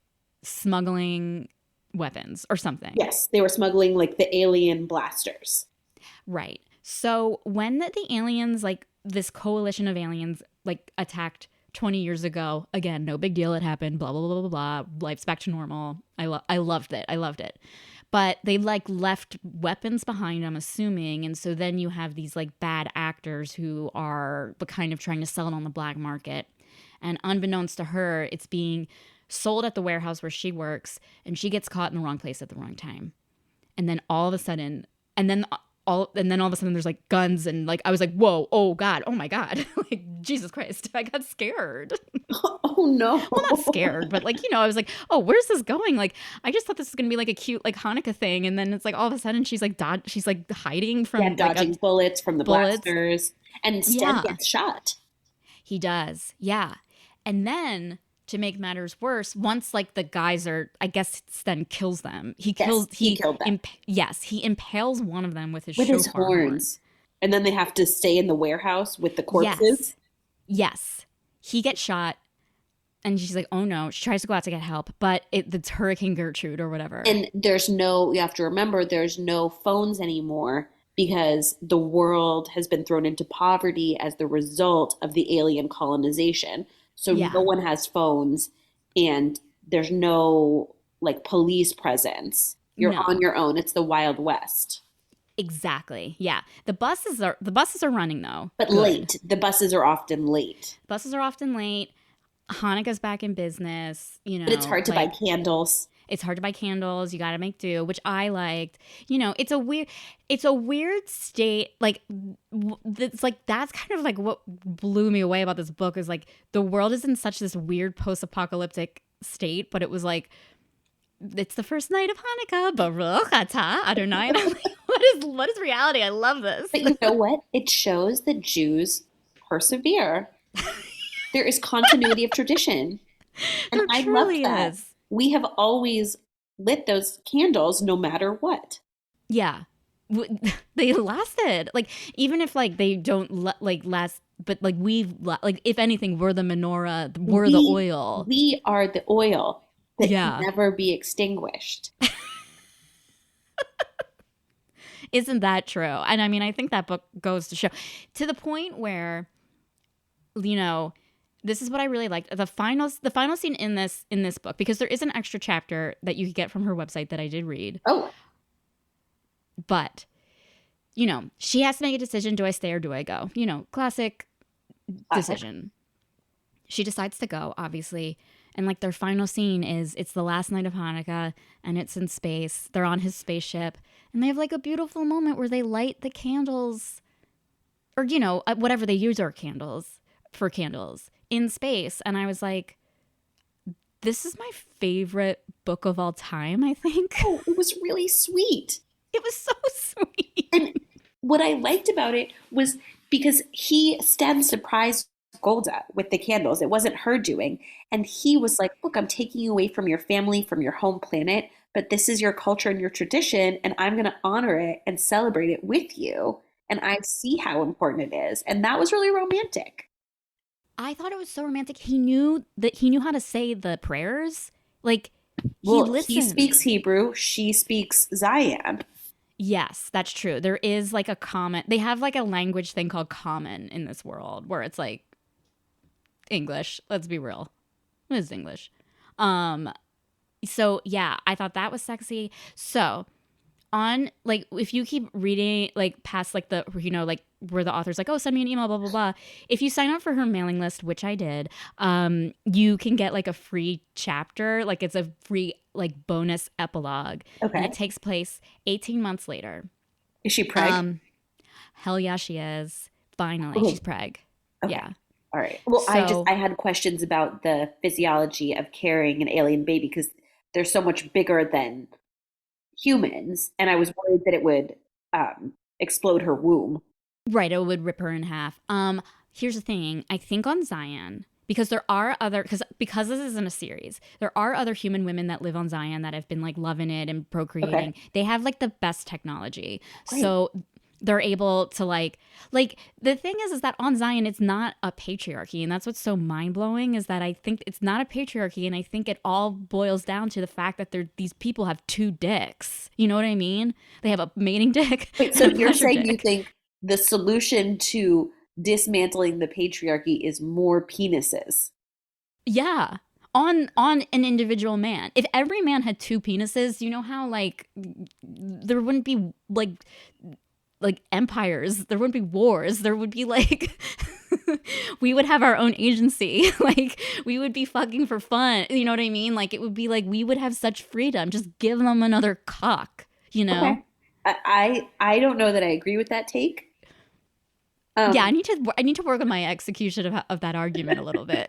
smuggling weapons or something. Yes, they were smuggling like the alien blasters. Right. So when the aliens, like this coalition of aliens, like attacked 20 years ago, again, no big deal. It happened. Blah, blah, blah, blah, blah. Life's back to normal. I loved it. I loved it. But they like left weapons behind, I'm assuming. And so then you have these like bad actors who are kind of trying to sell it on the black market. And unbeknownst to her, it's being sold at the warehouse where she works, and she gets caught in the wrong place at the wrong time. And then all of a sudden, all of a sudden there's like guns, and like I was like, whoa, oh God, oh my God. Like Jesus Christ, I got scared. Oh no. Well, not scared, but like, you know, I was like, oh, where's this going? Like I just thought this was gonna be like a cute like Hanukkah thing, and then it's like all of a sudden she's like hiding from dodging bullets from the blasters, and instead gets shot. He does, yeah. And then to make matters worse, once like the guys are, I guess then kills them. He killed them. He impales one of them with his horns. And then they have to stay in the warehouse with the corpses. Yes. He gets shot, and she's like, oh no. She tries to go out to get help, but it's Hurricane Gertrude or whatever. And you have to remember, there's no phones anymore because the world has been thrown into poverty as the result of the alien colonization. So no one has phones, and there's no like police presence. You're on your own. It's the Wild West. Exactly. Yeah. The buses are running though. But late. The buses are often late. Hanukkah's back in business, you know. But it's hard to buy candles. It's hard to buy candles. You got to make do, which I liked. You know, it's a weird state. Like, it's like, that's kind of like what blew me away about this book is like the world is in such this weird post-apocalyptic state, but it was like, it's the first night of Hanukkah, Baruch atah Adonai. And I'm like, what is reality? I love this. But you know what? It shows that Jews persevere. There is continuity of tradition. And I love that. Is. We have always lit those candles no matter what. Yeah. They lasted. Like, even if, like, they don't, last, but, like, like, if anything, we're the menorah, we're the oil. We are the oil that can never be extinguished. Isn't that true? And, I mean, I think that book goes to show, to the point where, you know, this is what I really liked. The final scene in this book, because there is an extra chapter that you could get from her website that I did read. Oh. But, you know, she has to make a decision. Do I stay or do I go? You know, classic decision. She decides to go, obviously. And like their final scene is it's the last night of Hanukkah and it's in space. They're on his spaceship and they have like a beautiful moment where they light the candles or, you know, whatever they use for candles in space. And I was like, this is my favorite book of all time, I think. Oh, it was really sweet. It was so sweet. And what I liked about it was because Sten surprised Golda with the candles. It wasn't her doing. And he was like, look, I'm taking you away from your family, from your home planet, but this is your culture and your tradition, and I'm going to honor it and celebrate it with you. And I see how important it is. And that was really romantic. I thought it was so romantic. He knew how to say the prayers. Like, he speaks Hebrew. She speaks Zion. Yes, that's true. There is like a common, they have like a language thing called common in this world where it's like, English. Let's be real. It is English. So yeah, I thought that was sexy. So on like if you keep reading like past like the like where the author's like, oh, send me an email, blah blah blah. If you sign up for her mailing list, which I did, you can get like a free chapter, like it's a free like bonus epilogue, and it takes place 18 months later. Is she preg? Hell yeah, she is. Finally, she's preg. Okay. Yeah. All right. Well, I had questions about the physiology of carrying an alien baby because they're so much bigger than humans, and I was worried that it would explode her womb. Right, it would rip her in half. Here's the thing. I think on Zion, because there are other because this isn't a series, there are other human women that live on Zion that have been like loving it and procreating. Okay. They have like the best technology. Great. So they're able to like the thing is that on Zion it's not a patriarchy, and that's what's so mind-blowing is that I think it's not a patriarchy, and I think it all boils down to the fact that these people have two dicks. You know what I mean? They have a mating dick. Wait, so you're saying you think the solution to dismantling the patriarchy is more penises? Yeah. On an individual man. If every man had two penises, you know how like there wouldn't be like empires, there wouldn't be wars, there would be like we would have our own agency, like we would be fucking for fun, you know what I mean? Like it would be like we would have such freedom. Just give them another cock, you know? Okay. I don't know that I agree with that take. Yeah, I need to work on my execution of that argument a little bit.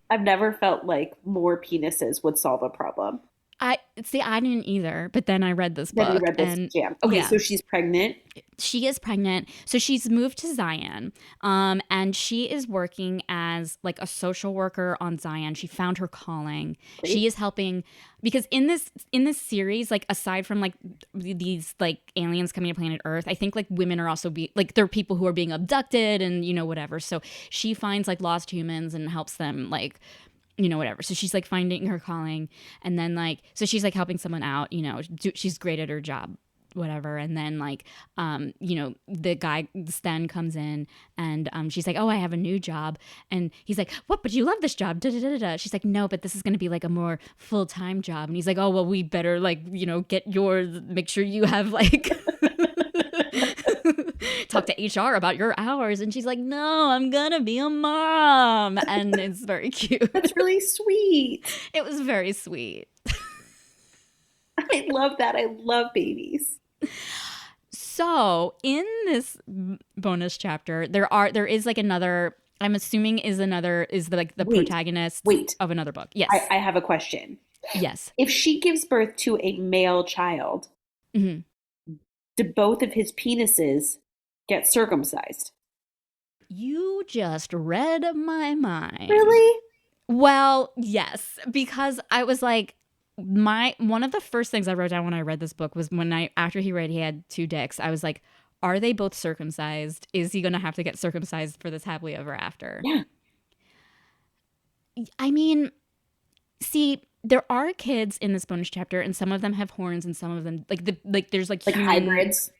I've never felt like more penises would solve a problem. I didn't either, but then I read this book. Then you read this jam. Okay, yeah. So she's pregnant. She is pregnant. So she's moved to Zion, and she is working as like a social worker on Zion. She found her calling. Great. She is helping because in this series, like aside from like these like aliens coming to planet Earth, I think like women are also there are people who are being abducted and you know whatever. So she finds like lost humans and helps them like. You know, whatever. So she's like finding her calling, and then like, so she's like helping someone out, you know, she's great at her job, whatever. And then like, you know, the guy, Sten comes in and she's like, oh, I have a new job. And he's like, what, but you love this job. Da, da, da, da. She's like, no, but this is going to be like a more full-time job. And he's like, oh, well, we better like, you know, get yours, make sure you have like, talk to HR about your hours. And she's like, no, I'm gonna be a mom. And it's very cute. That's really sweet. It was very sweet. I love that. I love babies. So in this bonus chapter, there is like another, I'm assuming is the protagonist of another book. Yes. I have a question. Yes. If she gives birth to a male child, mm-hmm. Do both of his penises get circumcised? You just read my mind. Really? Well, yes, because I was like, one of the first things I wrote down when I read this book was after he read he had two dicks, I was like, are they both circumcised? Is he going to have to get circumcised for this happily ever after? Yeah. I mean, see, there are kids in this bonus chapter, and some of them have horns, and some of them there's like hybrids.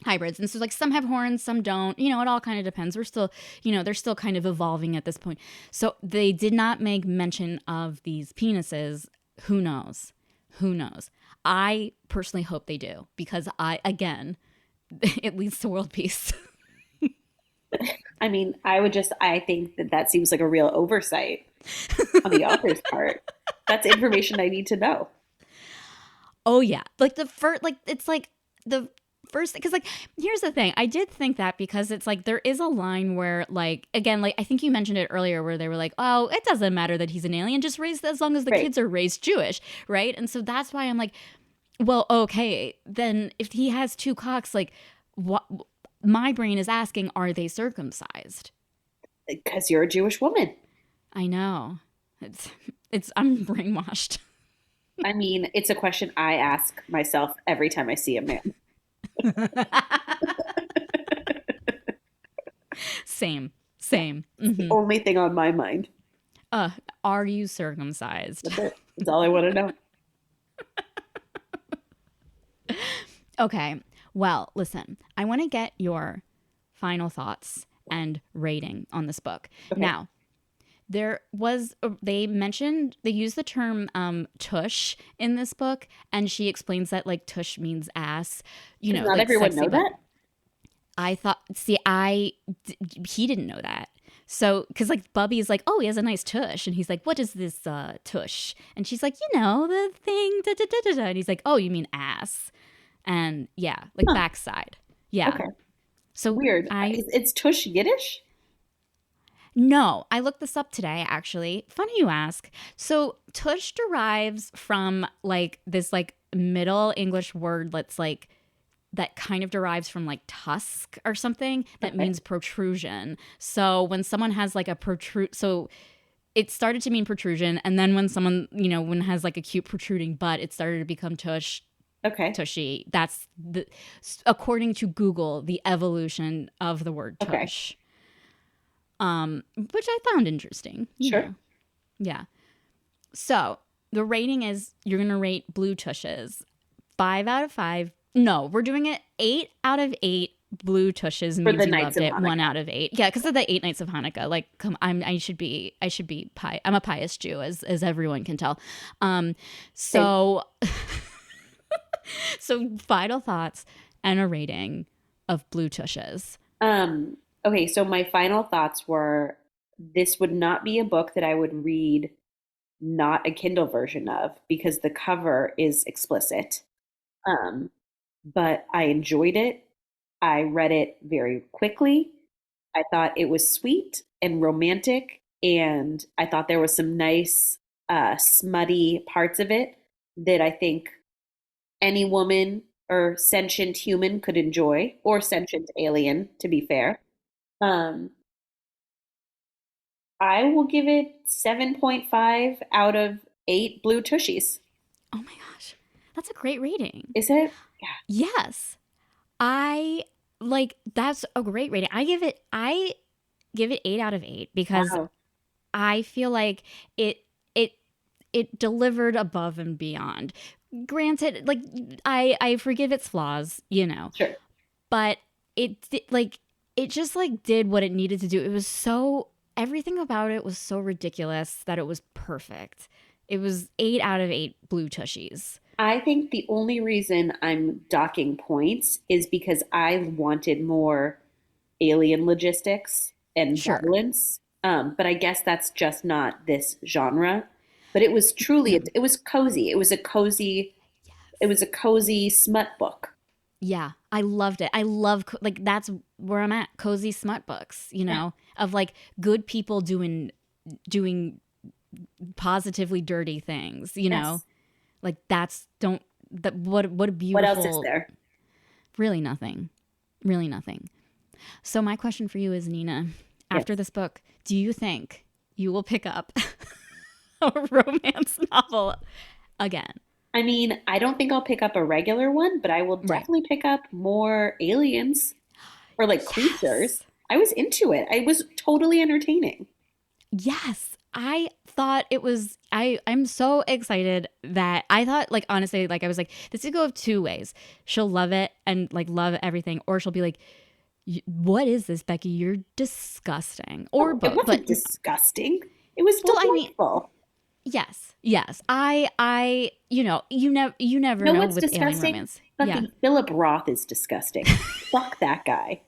And so like some have horns, some don't. You know, it all kind of depends. We're still, you know, they're still kind of evolving at this point. So they did not make mention of these penises. Who knows? Who knows? I personally hope they do because it leads to world peace. I mean, I think that seems like a real oversight on the author's part. That's information I need to know. Oh yeah. Like it's like the first, because like, here's the thing. I did think that because it's like, there is a line where like, again, like I think you mentioned it earlier where they were like, oh, it doesn't matter that he's an alien, just raise as long as the kids are raised Jewish. Right. And so that's why I'm like, well, okay, then if he has two cocks, like what my brain is asking, are they circumcised? Because you're a Jewish woman. I know. I'm brainwashed. I mean, it's a question I ask myself every time I see a man. Same. It's the only thing on my mind. Are you circumcised? That's it. That's all I want to know. Okay. Well, listen, I want to get your final thoughts and rating on this book. Okay. Now, they use the term tush in this book, and she explains that like tush means ass, Does not like everyone sexy, know but that? I thought, he didn't know that. So, because like Bubby's like, oh, he has a nice tush. And he's like, what is this tush? And she's like, the thing, da, da, da, da, da. And he's like, oh, you mean ass. And yeah, like Huh. backside. Yeah. Okay. So Weird. It's tush Yiddish? No, I looked this up today, actually. Funny you ask. So tush derives from like this like Middle English word that's like, that kind of derives from like tusk or something that Okay. means protrusion. So when someone has like a so it started to mean protrusion, and then when someone, when has like a cute protruding butt, it started to become tush, Okay. tushy. That's according to Google, the evolution of the word Okay. tush. Which I found interesting. Sure. Yeah. So the rating is, you're gonna rate blue tushes 5 out of 5. No, we're doing it 8 out of 8 blue tushes means you loved it. 1 out of 8. Yeah, because of the 8 nights of Hanukkah. Like, I should be I'm a pious Jew, as everyone can tell. So so final thoughts and a rating of blue tushes. Okay, so my final thoughts were, this would not be a book that I would read not a Kindle version of, because the cover is explicit. But I enjoyed it. I read it very quickly. I thought it was sweet and romantic, and I thought there was some nice, smutty parts of it that I think any woman or sentient human could enjoy, or sentient alien, to be fair. Um, I will give it 7.5 out of 8 blue tushies. Oh my gosh. That's a great rating. Is it? Yes. That's a great rating. I give it 8 out of 8 because Wow. I feel like it delivered above and beyond. Granted, like I forgive its flaws, Sure. but it just like did what it needed to do. It was so, everything about it was so ridiculous that it was perfect. It was 8 out of 8 blue tushies. I think the only reason I'm docking points is because I wanted more alien logistics and Sure. violence. But I guess that's just not this genre. But it was truly, No. it was cozy. It was a cozy smut book. Yeah, I loved it. I love like that's where I'm at. Cozy smut books, Yeah. of like good people doing positively dirty things, Yes. Like what a beautiful. What else is there? Really nothing. Really nothing. So my question for you is, Nina, after Yes. this book, do you think you will pick up a romance novel again? I mean, I don't think I'll pick up a regular one, but I will Right. definitely pick up more aliens or like creatures. Yes. I was into it. I was totally entertaining. Yes. I thought it was, I'm so excited that I thought, like, honestly, like, I was like, this could go 2 ways. She'll love it and like love everything, or she'll be like, what is this, Becky? You're disgusting. Or It both. wasn't But disgusting. It was well, I mean, delightful. yes. You never You know know what's with alien disgusting? romance. Yeah. Fucking Philip Roth is disgusting. Fuck that guy.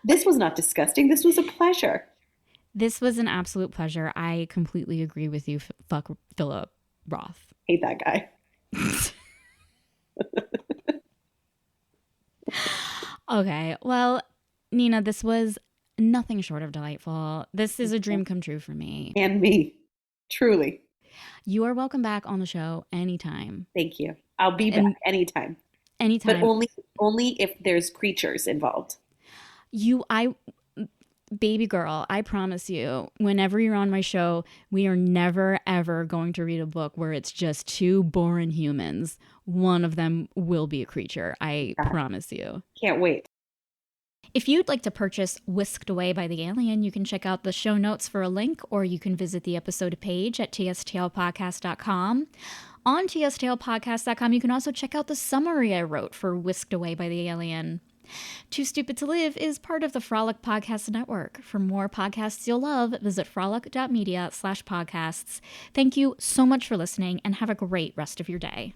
This was not disgusting. This was a pleasure. This was an absolute pleasure. I completely agree with you. Fuck Philip Roth. Hate that guy. Okay. Well, Nina, this was nothing short of delightful. This is a dream come true for me. And me. Truly. You are welcome back on the show anytime. Thank you. I'll be back And anytime. But anytime. only if there's creatures involved. Baby girl, I promise you, whenever you're on my show, we are never, ever going to read a book where it's just 2 boring humans. One of them will be a creature. I promise you. Can't wait. If you'd like to purchase Whisked Away by the Alien, you can check out the show notes for a link, or you can visit the episode page at tstlpodcast.com. On tstlpodcast.com, you can also check out the summary I wrote for Whisked Away by the Alien. Too Stupid to Live is part of the Frolic Podcast Network. For more podcasts you'll love, visit frolic.media/podcasts. Thank you so much for listening and have a great rest of your day.